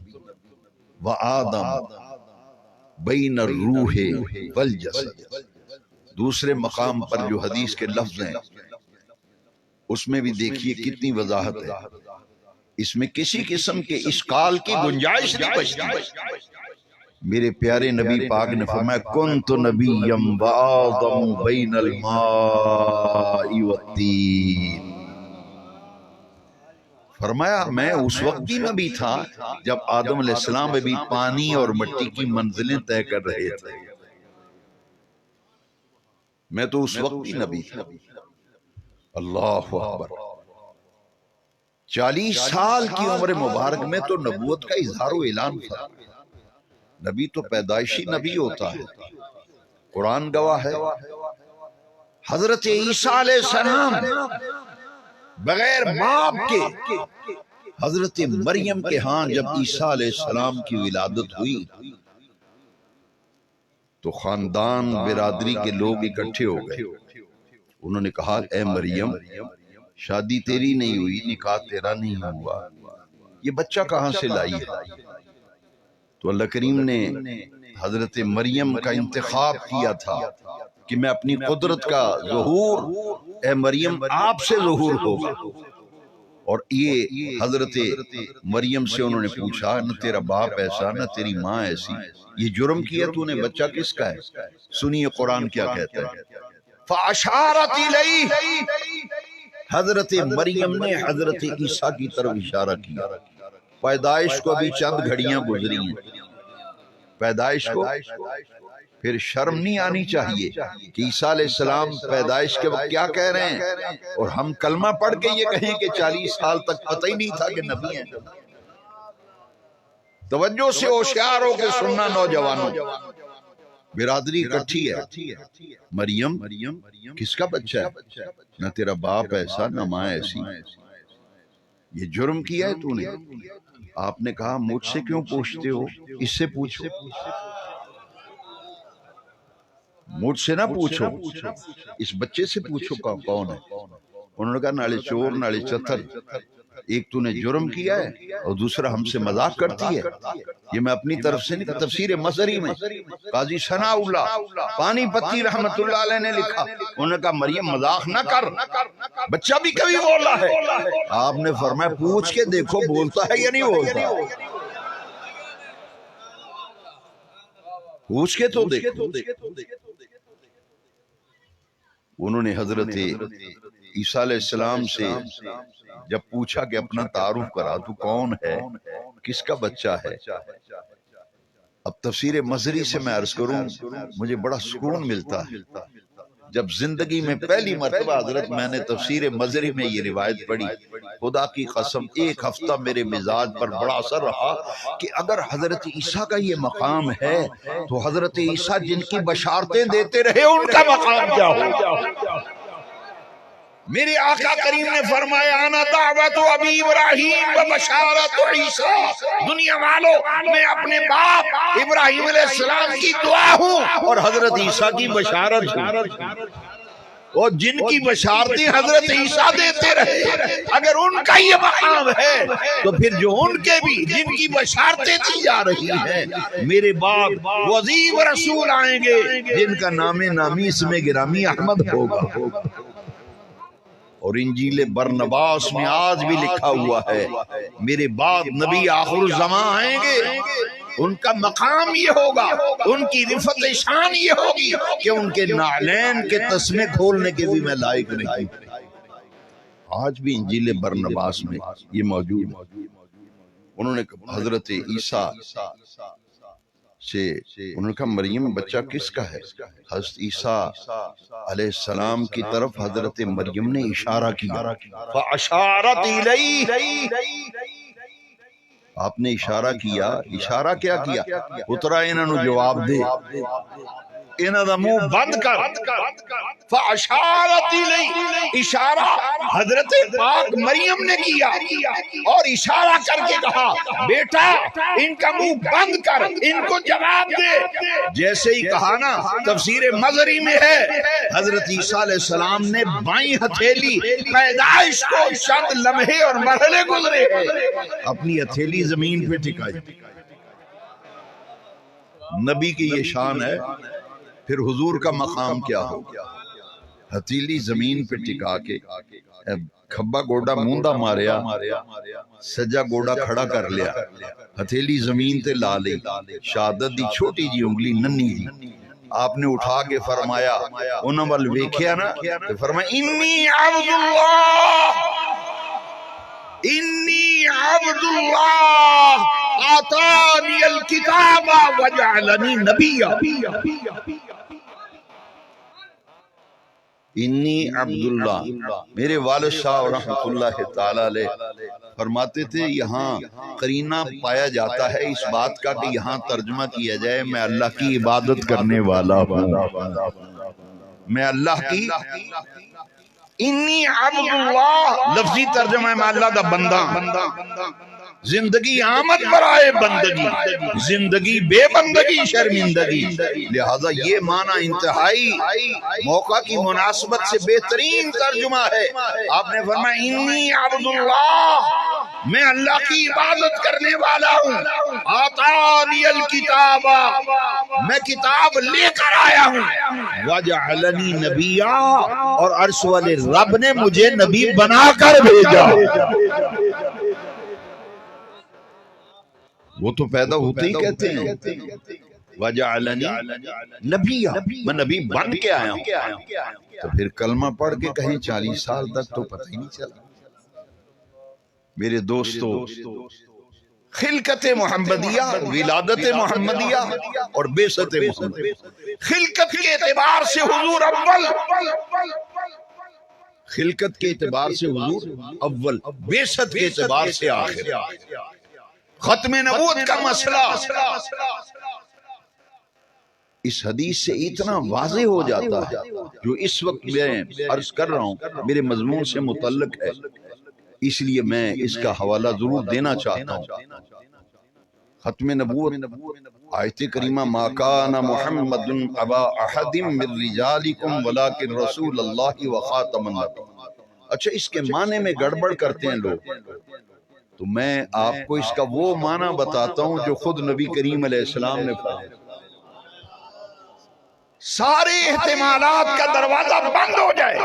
وآدم بین الروح والجسد. دوسرے مقام پر جو حدیث کے لفظ ہیں اس میں بھی دیکھیے کتنی وضاحت ہے، اس میں کسی قسم کے اشکال کی گنجائش نہیں بچتی. میرے پیارے نبی پاک نے فرمایا کنت نبیا وآدم بین الماء والطین. فرمایا میں اس وقت بھی نبی تھا جب آدم علیہ السلام بھی پانی اور مٹی کی منزلیں طے کر رہے تھے، میں تو اس وقت بھی نبی تھا. اللہ اکبر. 40 سال کی عمر مبارک میں تو نبوت کا اظہار و اعلان تھا. نبی تو پیدائشی نبی ہوتا ہے، قرآن گواہ ہے. حضرت عیسیٰ علیہ السلام بغیر باپ کے حضرت مریم کے ہاں جب عیسیٰ علیہ السلام کی ولادت ہوئی تو خاندان برادری کے لوگ اکٹھے ہو گئے. انہوں نے کہا اے مریم شادی تیری نہیں ہوئی، نکاح تیرا نہیں ہوا، یہ بچہ کہاں سے لائی ہے؟ تو اللہ کریم نے حضرت مریم کا انتخاب کیا تھا کہ میں اپنی قدرت کا ظہور، اے مریم آپ سے ظہور ہوگا. اور یہ حضرت مریم سے انہوں نے پوچھا نہ تیرا باپ ایسا نہ تیری ماں ایسی، یہ جرم کیا تو نے، بچہ کس کا ہے؟ سنیے قرآن کیا کہتا ہے. فَأَشَارَتْ إِلَيْهِ، حضرت مریم نے حضرت عیسیٰ کی طرف اشارہ کیا. پیدائش کو ابھی چند گھڑیاں گزری ہیں، پیدائش کو پھر شرم نہیں آنی چاہیے کہ عیسیٰ علیہ السلام پیدائش کے وقت کیا کہہ رہے ہیں اور ہم کلمہ پڑھ کے یہ کہیں کہ 40 سال تک پتہ ہی نہیں تھا کہ نبی ہیں. توجہ سے ہوشیار ہو کے سننا نوجوانوں. برادری اکٹھی ہے. مریم کس کا بچہ ہے؟ نہ تیرا باپ ایسا نہ ماں ایسی. یہ جرم کیا ہے تو نے؟ آپ نے کہا مجھ سے کیوں پوچھتے ہو، اس سے پوچھو، مجھ سے نہ پوچھو، اس بچے سے پوچھو کون ہے۔ انہوں نے کہا نالے چور نالے چتر، ایک تو نے جرم کیا ہے اور دوسرا ہم سے مذاق کرتی ہے۔ یہ میں اپنی طرف سے نہیں، تفسیر مظہری میں قاضی ثناء اللہ پانی پتی رحمت اللہ علیہ نے لکھا، انہوں نے کہا مریم مذاق نہ کر، بچہ بھی کبھی بولا ہے۔ آپ نے فرمایا پوچھ کے دیکھو بولتا ہے یا نہیں بولتا، پوچھ کے تو دیکھو۔ انہوں نے حضرت عیسیٰ علیہ السلام سے جب پوچھا کہ اپنا تعارف کرا تو کون ہے، کس کا بچہ ہے۔ اب تفسیر مظہری سے میں عرض کروں، مجھے بڑا سکون ملتا ہے جب زندگی میں پہلی مرتبہ حضرت میں نے تفسیر مظہری میں یہ روایت پڑھی، خدا کی قسم ایک ہفتہ میرے مزاج پر بڑا اثر رہا کہ اگر حضرت عیسیٰ کا یہ مقام ہے تو حضرت عیسیٰ جن کی بشارتیں دیتے رہے ان کا مقام کیا ہو۔ میرے آقا کریم نے فرمایا انا دعوت ابی ابراہیم و بشارت عیسیٰ، دنیا والوں میں اپنے باپ ابراہیم علیہ السلام کی دعا ہوں اور حضرت عیسیٰ کی بشارت ہوں، اور جن کی بشارتیں حضرت عیسیٰ دیتے رہے اگر ان کا یہ مقام ہے تو پھر جو ان کے بھی جن کی بشارتیں دی جا رہی ہیں میرے بعد وزیر و رسول آئیں گے جن کا نام نامی اس میں گرامی احمد ہوگا، اور انجیل برنباس میں آج بھی لکھا ہوا ہے میرے بعد نبی آخر الزمان آئیں گے، ان کا مقام یہ ہوگا، ان کی رفعت شان یہ ہوگی کہ ان کے نعلین کے تسمے کھولنے کے بھی میں لائق نہیں۔ آج بھی انجیل برنباس میں یہ موجود ہے۔ انہوں نے حضرت عیسیٰ سے انہوں نے کہا مریم بچہ کس کا ہے؟ حضرت عیسیٰ علیہ السلام کی طرف حضرت مریم نے اشارہ کیا، فَأَشَارَتْ إِلَيْهِ، آپ نے اشارہ کیا، اشارہ کیا کیا؟ اترا انہوں نے جواب دے، انہوں نے منہ بند کر، فَأَشَارَتْ إِلَيْهِ، اشارہ حضرت پاک مریم نے کیا اور اشارہ کر کے کہا بیٹا ان کا منہ بند کر، ان کو جواب دے۔ جیسے ہی کہا نا، تفسیر مظہری میں ہے حضرت عیسیٰ علیہ السلام نے بائیں ہتھیلی پیدائش کو چند لمحے اور مرحلے گزرے اپنی ہتھیلی زمین پہ ٹکائی۔ نبی کی یہ شان ہے، پھر حضور کا مقام کیا ہو؟ ہتھیلی زمین پہ ٹکا کے کھبا گوڑا موندا ماریا، سجا گوڑا کھڑا کر لیا، ہتھیلی زمین تے لا لی، شہادت دی چھوٹی جی انگلی ننی جی آپ نے اٹھا کے فرمایا، انہوں وال ویکھیا نا تو فرمایا انی عبد اللہ، انی عبد اللہ آتانی الکتاب وجعلنی نبیا، انی عبداللہ۔ میرے والد صاحب رحمت اللہ تعالی علیہ فرماتے تھے یہاں قرینہ پایا جاتا ہے اس بات کا کہ یہاں ترجمہ کیا جائے میں اللہ کی عبادت کرنے والا ہوں، میں اللہ کی، انی عبداللہ لفظی ترجمہ ہے میں اللہ دا بندہ، زندگی آمد برائے بندگی، زندگی بے بندگی شرمندگی، لہذا یہ معنی انتہائی موقع کی مناسبت سے بہترین ترجمہ ہے۔ آپ نے فرمایا انی عبداللہ، میں اللہ کی عبادت کرنے والا ہوں، آتانی الکتاب، میں کتاب لے کر آیا ہوں، وجعلنی نبیا، اور عرش والے رب نے مجھے نبی بنا کر بھیجا۔ وہ تو پیدا ہوتے ہی کہتے ہیں وجعلنی نبیا، میں نبی بن کے آیا ہوں، تو پھر کلمہ پڑھ کے کہیں 40 سال تک تو پتہ ہی نہیں چلا۔ میرے دوستو، خلقت محمدیہ، ولادت محمدیہ اور بعثت محمدیہ، خلقت کے اعتبار سے حضور اول، خلقت کے اعتبار سے حضور اول، بعثت کے اعتبار سے آخر۔ ختم نبوت کا مسئلہ اس حدیث سے اتنا واضح ہو جاتا ہے جو اس وقت میں عرض کر رہا ہوں میرے مضمون سے متعلق ہے اس لیے میں اس کا حوالہ ضرور دینا چاہتا ہوں. ختم نبوت آیت کریمہ ما کان محمد ابا احد من رجالکم ولکن رسول اللہ وخاتم النبی. اچھا اس کے معنی میں گڑبڑ کرتے ہیں لوگ، تو میں آپ کو اس کا وہ معنی بتاتا ہوں جو خود نبی کریم علیہ السلام نے فرمایا. سارے احتمالات کا دروازہ بند ہو جائے،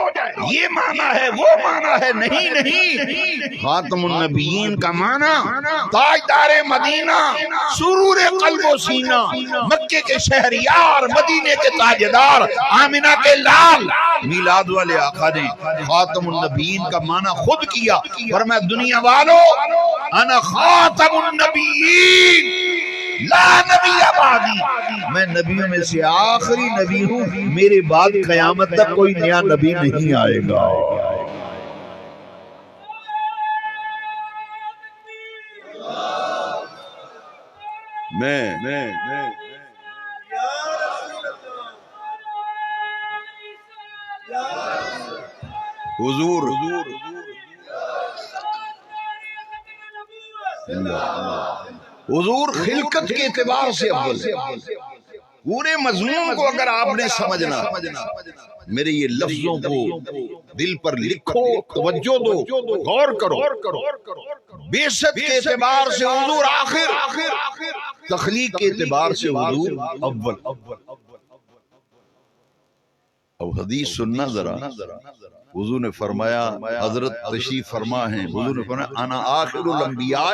یہ معنی ہے وہ معنی ہے، نہیں. خاتم النبیین کا معنی تاجدار مدینہ، سرور قلب و سینہ، مکے کے شہریار، مدینے کے تاجدار، آمنہ کے لال. میلاد والے آقا نے خاتم النبیین کا معنی خود کیا، فرمایا دنیا والو انا خاتم النبیین لا نبی بعدی، میں نبیوں میں سے آخری نبی ہوں، میرے بعد قیامت تک کوئی نیا نبی نہیں آئے گا. میں حضور خلقت کے اعتبار سے اول ہے. پورے مضمون کو اگر آپ نے سمجھنا، میرے یہ لفظوں کو دل پر لکھو، توجہ دو، غور کرو. بیست کے اعتبار سے حضور آخر، تخلیق کے اعتبار سے حضور اول. اب حدیث سننا ذرا. حضور نے فرمایا، حضرت تشریف فرما ہیں، حضور نے فرمایا انا آخر الانبیاء،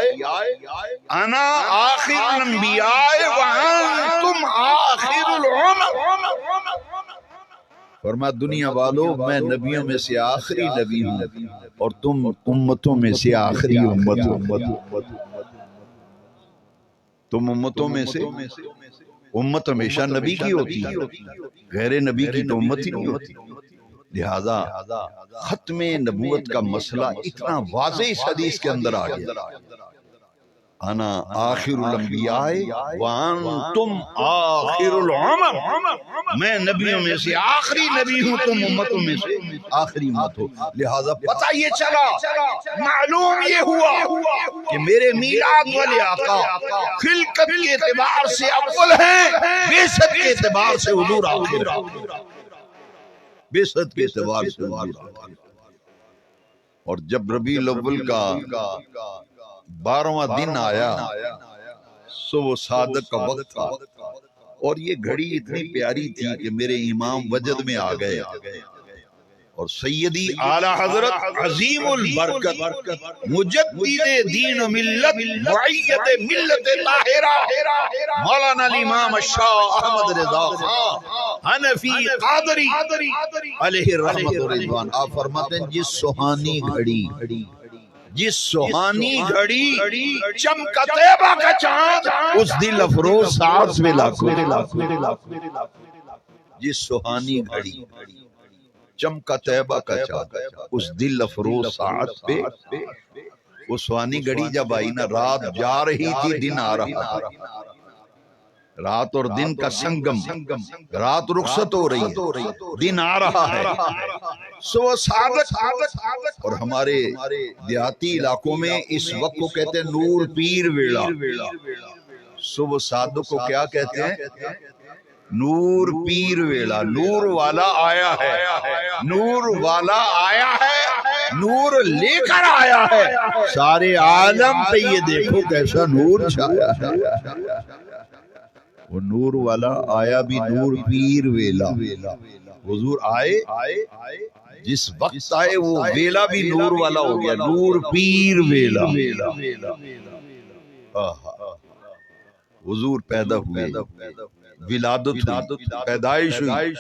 انا آخر الانبیاء وانتم آخر الامم. فرمایا دنیا والو میں نبیوں میں سے آخری نبی ہوں اور تم امتوں میں سے آخری امت ہو. تم امتوں میں سے، امت ہمیشہ نبی کی ہوتی ہے، غیر نبی کی تو امت ہی نہیں ہوتی. لہذا ختم نبوت کا مسئلہ اتنا واضح اس حدیث کے اندر آ گیا. انا آخر الانبیاء وانتم آخر الامم، میں نبیوں میں سے آخری نبی ہوں، تم امتوں میں سے آخری امت ہو. لہذا پتہ یہ چلا، معلوم یہ ہوا کہ میرے میلاد والے آقا خلقت کے اعتبار سے اول ہیں، بیست کے اعتبار سے حضور آخر. بیست کے اعتبار سے حضور. اور جب ربیع الاول کا 12واں دن آیا، صبح صادق کا وقت تھا، اور یہ گھڑی اتنی پیاری تھی کہ میرے امام وجد میں آ گئے. اور سیدی اعلی حضرت عظیم البرکت مجدد دین و ملت معید ملت طاہرہ مولانا الامام الشاہ احمد رضا خان حنفی قادری علیہ رحمت و رضوان، آپ فرماتے ہیں جس سہانی گھڑی، جس سہانی گھڑی چمکا طیبہ کا چاند، اس دل افروز ساعت میں لاکھوں. جس سہانی گھڑی چمکا طیبہ کا چاند، اس دل افروز ساعت پہ. وہ سہانی گھڑی جب آئی نا، رات جا رہی تھی، دن آ رہا تھا. رات اور دن کا سنگم، رات رخصت ہو رہی ہے، دن آ رہا ہے. صبح صادق. اور ہمارے دیہاتی علاقوں میں اس وقت کو کہتے ہیں نور پیر ویلا. صبح صادق کو کیا کہتے ہیں؟ نور پیر ویلا. نور والا آیا ہے، نور والا آیا ہے، نور لے کر آیا ہے. سارے عالم پہ یہ دیکھو کیسا نور چھایا ہے. وہ نور والا آیا بھی نور پیر ویلا. حضور آئے، جس وقت آئے وہ ویلا بھی نور والا ہو گیا، نور پیر ویلا. حضور پیدا ہوئے، ولادت ہوئی، پیدائش ہوئی،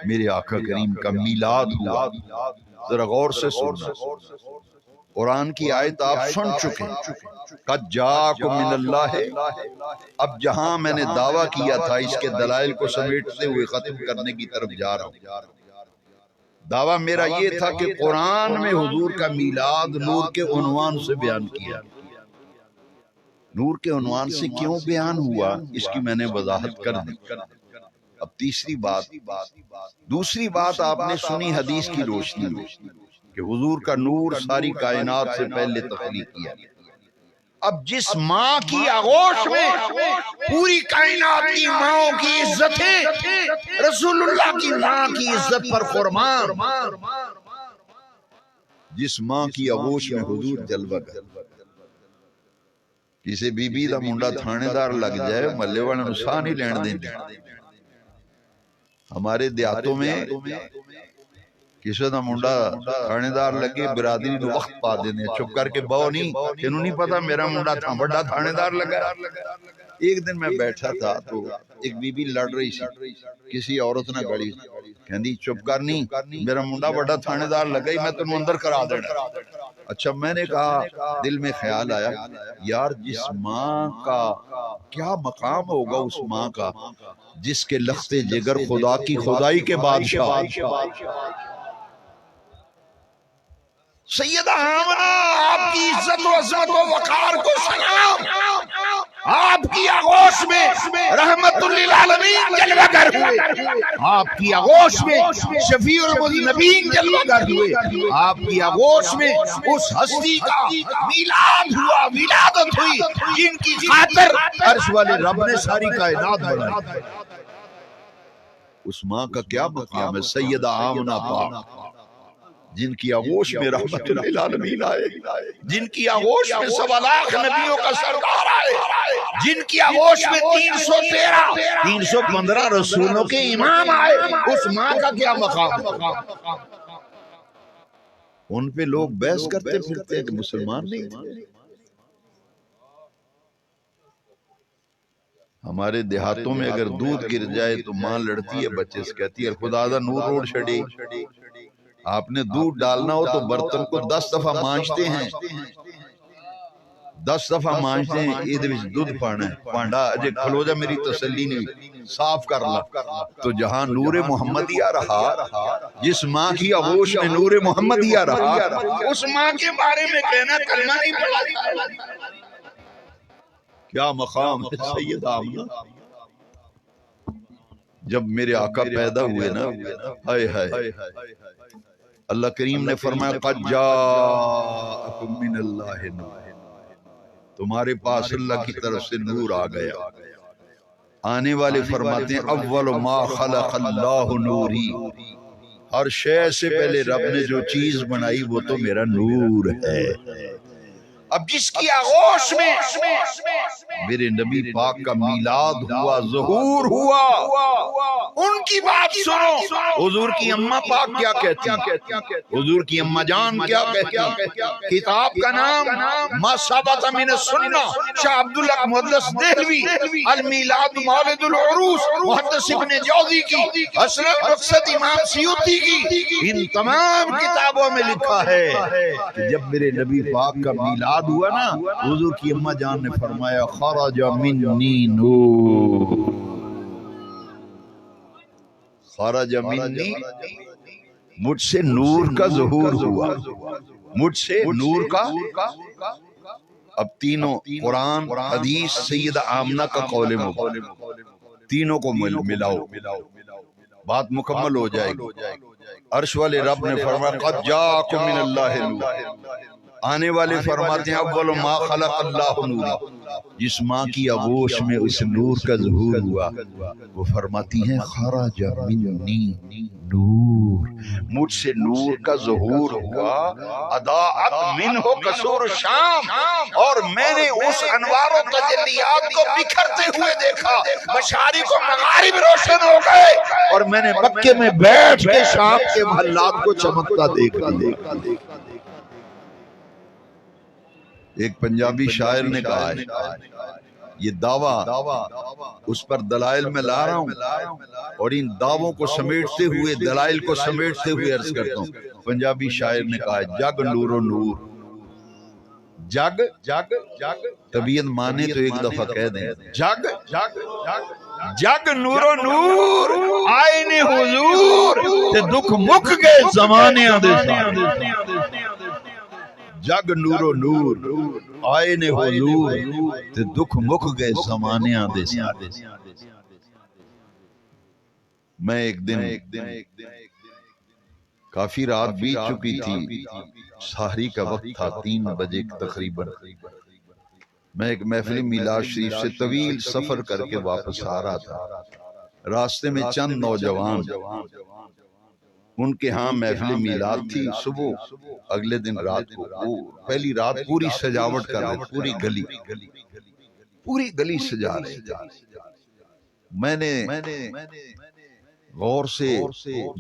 میرے آقا کریم کا میلاد ہوا. ذرا غور سے سننا. قرآن کی آیت آپ سن چکے، قد جاءکم من اللہ. اب جہاں میں نے دعویٰ کیا تھا اس کے دلائل کو سمیٹتے ہوئے ختم کرنے کی طرف جا رہا ہوں. دعویٰ میرا یہ تھا کہ قرآن میں حضور کا میلاد نور کے عنوان سے بیان کیا. نور کے عنوان سے کیوں بیان ہوا اس کی میں نے وضاحت کر دی. اب تیسری بات، دوسری بات آپ نے سنی حدیث کی روشنی میں. کہ حضور کا نور ساری کائنات سے پہلے تخلیق کیا. اب جس ماں کی آغوش میں پوری کائنات کی ماں کی عزتیں رسول اللہ کی ماں کی عزت پر قربان، جس ماں کی آغوش میں حضور جلوہ گر. کسی بی بی دا منڈا تھانے دار لگ جائے ملے والے نو ساہ نہیں لین دیں. ہمارے دیہاتوں میں کسی دا منڈا تھانے دار لگے برادری نو وقت پا دینے چپ کر کے باؤ نہیں انہوں نہیں پتا میرا منڈا تھا بڑا تھانے دار لگا. ایک دن میں بیٹھا تھا تو ایک بی بی لڑ رہی سی کسی عورت نہ گڑی کہندی چپ کر نہیں میرا منڈا بڑا تھانے دار لگا ہی میں تنوں اندر کرا دینا. اچھا میں نے کہا دل میں خیال آیا یار جس ماں کا کیا مقام ہوگا اس ماں کا جس کے لخت جگر خدا کی خدائی کے بادشاہ سیدہ آمنہ آپ کی عزت و عظمت و وقار کو سلام. آپ کی آغوش میں رحمت للعالمین جلوہ گر ہوئے، آپ کی آغوش میں شفیع المذنبین جلوہ گر ہوئے، آپ کی آغوش میں اس ہستی کا میلاد ہوا ولادت ہوئی جن کی خاطر عرش والے رب نے ساری کائنات بنائی. اس ماں کا کیا مقام ہے سیدہ آمنہ پاک جن کی آغوش میں رحمت للعالمین آئے، جن کی آغوش میں 1.25 لاکھ نبیوں کا سردار آئے، جن کی آغوش میں 315 رسولوں کے امام آئے. اس ماں کا کیا مقام. ان پہ لوگ بحث کرتے پھرتے ہیں کہ مسلمان نہیں تھے. ہمارے دیہاتوں میں اگر دودھ گر جائے تو ماں لڑتی ہے بچے سے کہتی ہے خدا دا نور روڑ چھڑی. آپ نے دودھ ڈالنا ہو تو برتن کو 10 دفعہ مانجتے ہیں 10 دفعہ مانجتے ہیں ایدھ وچ دودھ پانا ہے پانڈا اجے کھلو جا میری تسلی نہیں صاف کر لا. تو جہاں نور محمدیہ رہا جس ماں کی آغوش میں نور محمدیہ رہا اس ماں کے بارے میں کہنا کلمہ نہیں پڑھا. کیا مقام ہے سیدہ آمنہ. جب میرے آقا پیدا ہوئے نا ہائے ہائے اللہ کریم نے فرمایا قد جاءکم من اللہ نور، تمہارے پاس اللہ کی طرف سے نور آ گیا. آنے والے فرماتے ہیں اول ما خلق اللہ نوری، ہر شے سے پہلے رب نے جو چیز بنائی وہ تو میرا نور ہے. اب جس کی آغوش میں میرے نبی پاک کا میلاد ہوا ظہور ہوا ان کی بات سنو. حضور کی اماں پاک کیا کہتی ہیں، حضور کی اماں جان کیا کہتی ہیں. کتاب کا نام ما ثبت من السنہ شاہ عبداللہ محدث دہلوی المیلاد مولد العروس محدث ابن جوزی کی حسرت مقصد امام سیوطی کی ان تمام کتابوں میں لکھا ہے کہ جب میرے نبی پاک کا میلاد ہوا نا حضور کی اماں جان نے فرمایا خرج منی نور، خرج منی مجھ سے نور کا ظہور ہوا، مجھ سے نور کا. اب تینوں قرآن حدیث سیدہ آمنہ کا قول مبارک تینوں کو ملاؤ بات مکمل ہو جائے گی. عرش والے رب نے فرمایا قد جاءکم من اللہ نور، آنے والے فرماتے ہیں اول ما خلق اللہ نوری، جس ماں کی آغوش میں اس نور کا ظہور ہوا وہ فرماتی ہیں خرج منی نور، مجھ سے نور کا ظہور ہوا. اضاءت منہ قصور الشام، اور میں نے اس انوار و تجلیات کو بکھرتے ہوئے دیکھا، مشارق و مغارب روشن ہو گئے اور میں نے مکے میں بیٹھ کے شام کے محلات کو چمکتا دیکھ لیا. ایک پنجابی شاعر نے کہا ہے یہ دعویٰ اس پر دلائل میں لا رہا ہوں اور ان دعووں کو سمیٹتے ہوئے دلائل کو سمیٹتے ہوئے عرض کرتا ہوں. پنجابی شاعر نے کہا ہے جگ نور و نور، جگ طبیعت مانے تو ایک دفعہ کہہ دیں جگ جگ نور و نور آئے نے حضور تے دکھ مک گئے زمانے دے ساتھ. جگ نور و نور آئے نے حضور تے دکھ مک گئے زمانے دے ساتھ. میں ایک دن کافی رات بیت چکی تھی، سحری کا وقت تھا، 3 بجے تقریباً۔ میں ایک محفل میلاد شریف سے طویل سفر کر کے واپس آ رہا تھا۔ راستے میں چند نوجوان، ان کے ہاں محفل میلاد تھی صبح اگلے دن رات کو، وہ پہلی رات پوری سجاوٹ کر رہے، پوری گلی سجا رہے تھے۔ میں نے غور سے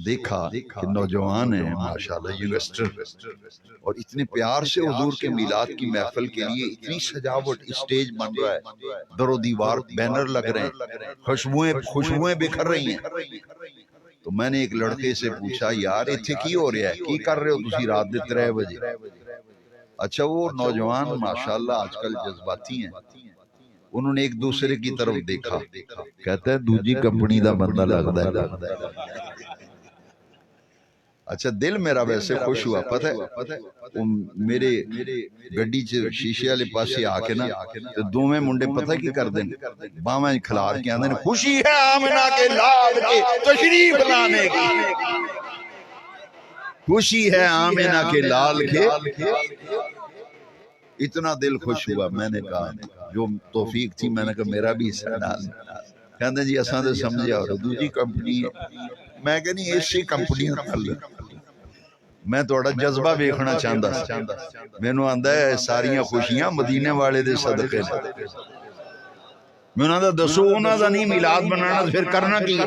دیکھا کہ نوجوان ہیں ماشاءاللہ، یونگسٹر، اور اتنے پیار سے حضور کے میلاد کی محفل کے لیے اتنی سجاوٹ، اسٹیج بن رہا ہے، در و دیوار بینر لگ رہے ہیں، خوشبوئیں بکھر رہی ہیں۔ تو میں نے ایک لڑکے سے پوچھا، یار اتھے کی ہو رہا ہے، کی کر رہے ہو تسی رات دے 3 بجے؟ اچھا وہ نوجوان ماشاءاللہ آج کل جذباتی ہیں، انہوں نے ایک دوسرے کی طرف دیکھا، کہتا ہے دوجی کمپنی دا بندہ لگتا ہے۔ اچھا دل میرا ویسے خوش ہوا، پتہ ہے میرے گڈی چ شیشے والے پاسے آ کے نا تے دوویں منڈے پتہ کی کر دیں، باواں کھلار کے آندے نے خوشی ہے آمنہ کے لال کے تشریف لانے کی، خوشی ہے آمنہ کے لال کے۔ اتنا دل خوش ہوا، میں نے کہا جو توفیق تھی، میں نے کہا میرا بھی حصہ ڈال۔ کہندے جی اساں تے سمجھیا اور دوجی کمپنی ہے، میں کہ نہیں اسی کمپنی نال میں تھوڑا جذبہ ویکھنا چاہندا سی۔ مینوں آندا ہے ساریاں خوشیاں مدینے والے دے صدقے نے۔ میں انہاں دا دسو انہاں دا نہیں میلاد بنانا پھر کرنا کی؟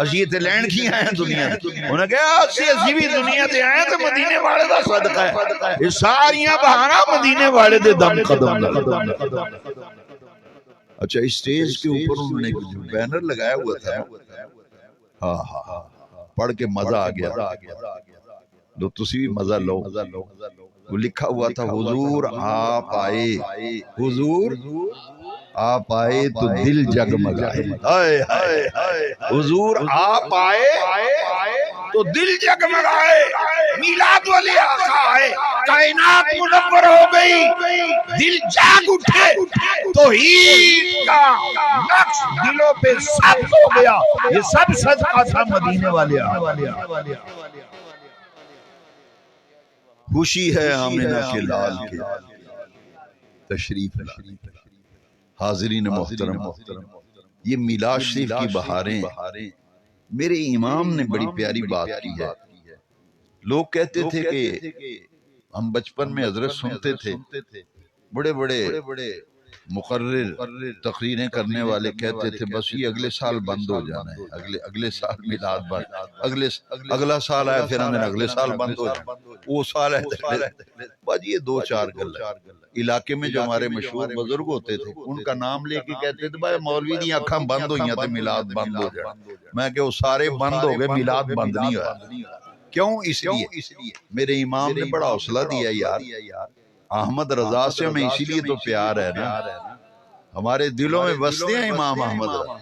اسی تے لین کی آئے ہیں دنیا تے، انہاں کہا اسی بھی دنیا تے آئے تے مدینے والے دا صدقہ ہے، یہ ساریاں بہانا مدینے والے دے دم قدم دا۔ اچھا اسٹیج کے اوپر انہوں نے جو بینر لگایا ہوا تھا، ہاں ہاں پڑھ کے مزہ آ گیا، لو تسی بھی مزہ لو۔ وہ لکھا ہوا تھا حضور آپ آئے، حضور آپ آئے تو دل جگمگائے، حضور آپ آئے تو دل جگمگائے، میلاد والے آقا آئے، کائنات منور ہو گئی، دل جاگ اٹھے، توحید کا نقش دلوں پہ ثبت ہو گیا۔ یہ سب صدقہ تھا مدینے والے آقا۔ خوشی ہے آمنہ کے لال کے تشریف لانے۔ حاضرین محترم، یہ میلاد شریف کی بہاریں، میرے امام نے بڑی پیاری بات کی ہے۔ لوگ کہتے تھے کہ ہم بچپن میں حضرت سنتے تھے، بڑے بڑے مقرر تقریریں کرنے والے کہتے تھے بس یہ اگلے سال بند ہو جانا ہے، اگلے سال میلاد بند، اگلا سال آیا پھر ہمیں اگلے سال بند ہو جانا، وہ سال ہے بس یہ 2-4 گل ہے۔ علاقے میں جو ہمارے مشہور بزرگ ہوتے تھے ان کا نام لے کے کہتے تھے بھائی مولوی دی آنکھاں بند ہوئی ہیں تو میلاد بند ہو جانا، میں کہ وہ سارے بند ہو گئے، میلاد بند نہیں ہوا۔ کیوں؟ اس لیے میرے امام نے بڑا حوصلہ دیا یار، احمد رضا سے ہمیں اسی لیے تو پیار ہے نا، ہمارے دلوں میں بستے ہیں امام احمد رضا۔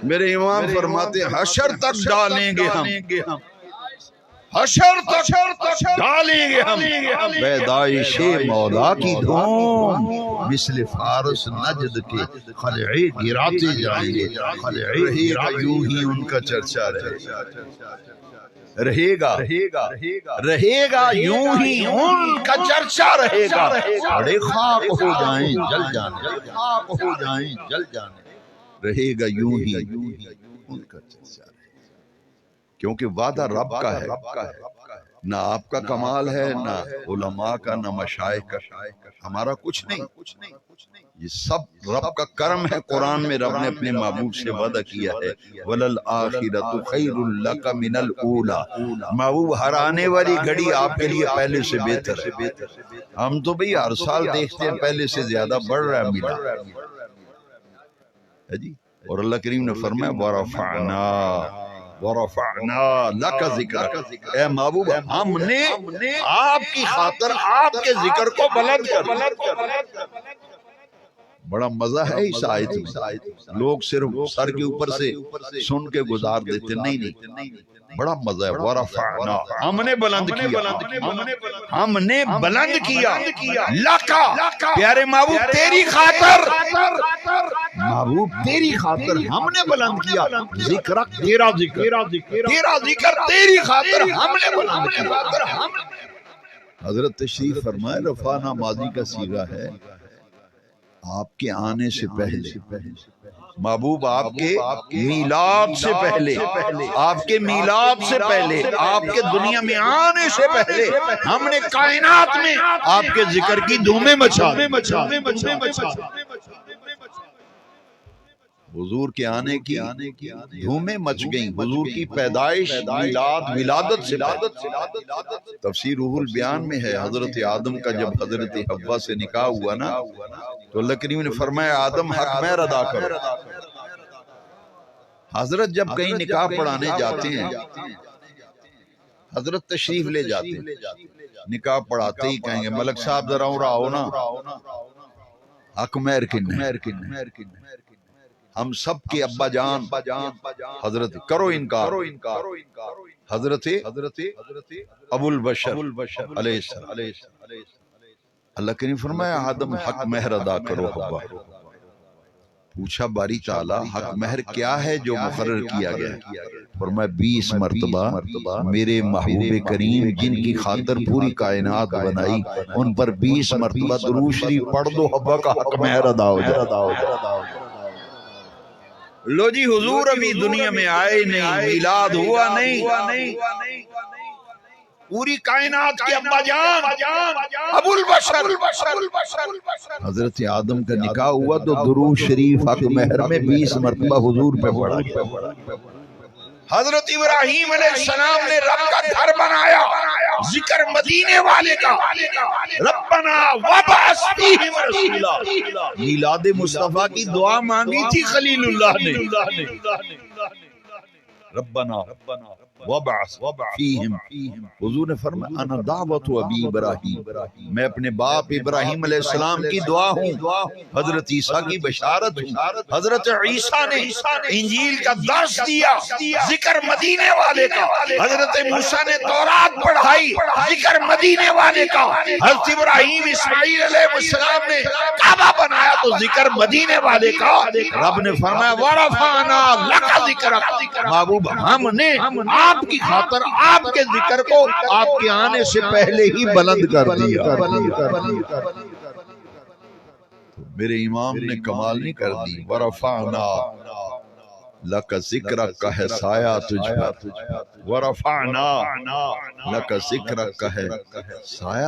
میرے امام فرماتے ہیں حشر تک ڈالیں گے ہم، حشر تک ڈالیں گے ہم پیدائش مولا کی دھوم، مثل فارس نجد کے خلعے گراتے جائیں گے، رہے گا یوں ہی ان کا چرچا رہے گا یوں ہی ان کا چرچا رہے گا، بڑے خاک ہو جائیں جل جانے، خاک ہو جائیں جل جانے، رہے گا یوں ہی ان کا چرچا رہے گا، کیونکہ وعدہ رب کا ہے، نہ آپ کا کمال ہے، نہ علماء کا، نہ مشائخ کا، ہمارا کچھ نہیں، یہ سب رب کا کرم ہے۔ قرآن میں رب نے اپنے محبوب سے وعدہ کیا ہے وَلَلْآخِرَةُ خَيْرٌ لَكَ مِنَ الْأُولَى، محبوب ہر آنے والی گھڑی آپ کے لیے پہلے سے بہتر ہے۔ ہم تو بھئی ہر سال دیکھتے ہیں پہلے سے زیادہ بڑھ رہا ہے میلاد، اور اللہ کریم نے فرمایا وَرَفَعْنَا لَكَ ذِكْرَكَ، اے محبوب ہم نے آپ کی خاطر آپ کے ذکر کو بلند کر۔ بڑا مزہ ہے اس آیت میں، لوگ صرف سر کے اوپر سے سن کے گزار دیتے، نہیں، بڑا مزہ ہے. ورفعنا, ہم نے بلند کیا, ہم نے بلند کیا لکا, پیارے محبوب تیری خاطر, محبوب تیری خاطر ہم نے بلند کیا ذکر, تیرا ذکر, تیرا ذکر تیری خاطر ہم نے بلند کیا. حضرت تشریف فرمائے رفعنا ماضی کا صیغہ ہے, آپ کے آنے سے پہلے, محبوب آپ کے میلاد سے پہلے, آپ کے میلاد سے پہلے, آپ کے دنیا میں آنے سے پہلے ہم نے کائنات میں آپ کے ذکر کی دھومیں مچا. حضور کے آنے کی دھومیں مچ گئیں, حضور کی پیدائش میلاد ولادت سے پہلے. تفسیر روح البیان میں ہے, حضرت آدم کا جب حضرت حوا سے نکاح ہوا نا تو اللہ کریم نے فرمایا آدم حق مہر ادا کرو. حضرت جب کہیں نکاح پڑھانے جاتے ہیں, حضرت تشریف لے جاتے ہیں, نکاح پڑھاتے ہی کہیں گے ملک صاحب ذرا آؤ نا, حق مہر کن, ہم سب کے ابا جان حضرت کرو انکار, حضرت ابو البشر علیہ السلام. اللہ کریم فرمایا آدم حق مہر ادا کرو حوا. پوچھا باری تعالیٰ حق مہر کیا ہے جو مقرر کیا گیا؟ فرمایا 20 مرتبہ میرے محبوب کریم جن کی خاطر پوری کائنات بنائی ان پر 20 مرتبہ درود شریف پڑھ دو, حوا کا حق مہر ادا ہو جائے. لو جی حضور ابھی دنیا میں آئے نہیں, میلاد ہوا نہیں, پوری کائنات کے ابا جان ابو البشر حضرت آدم کا نکاح ہوا تو درود شریف حق مہر میں 20 مرتبہ حضور پہ پڑھا گیا. حضرت ابراہیم علیہ السلام نے رب کا گھر بنایا, ذکر مدینے والے کا, ربنا وابعث فیہم رسولا. میلاد مصطفیٰ کی دعا مانگی تھی خلیل اللہ نے, ربنا وابعث فیہم. حضور نے فرمایا انا دعوت ابی ابراہیم, میں اپنے باپ ابراہیم علیہ السلام کی دعا ہوں, حضرت عیسیٰ کی بشارت ہوں. حضرت عیسیٰ نے انجیل کا درس دیا, ذکر مدینے والے کا. حضرت موسیٰ نے تورات پڑھائی, ذکر مدینے والے کا. حضرت ابراہیم اسماعیل علیہ السلام نے کعبہ بنایا تو ذکر مدینے والے کا. رب نے فرمایا ورفعنا لک ذکرک, محبوب ہم نے آپ کی خاطر آپ کے ذکر کو آپ کے آنے سے پہلے ہی بلند کر دیا. میرے امام نے کمال نہیں کر دی, ورفعنا لک ذکرک ہے سایہ تجھ پر, ورفعنا لک ذکرک ہے سایہ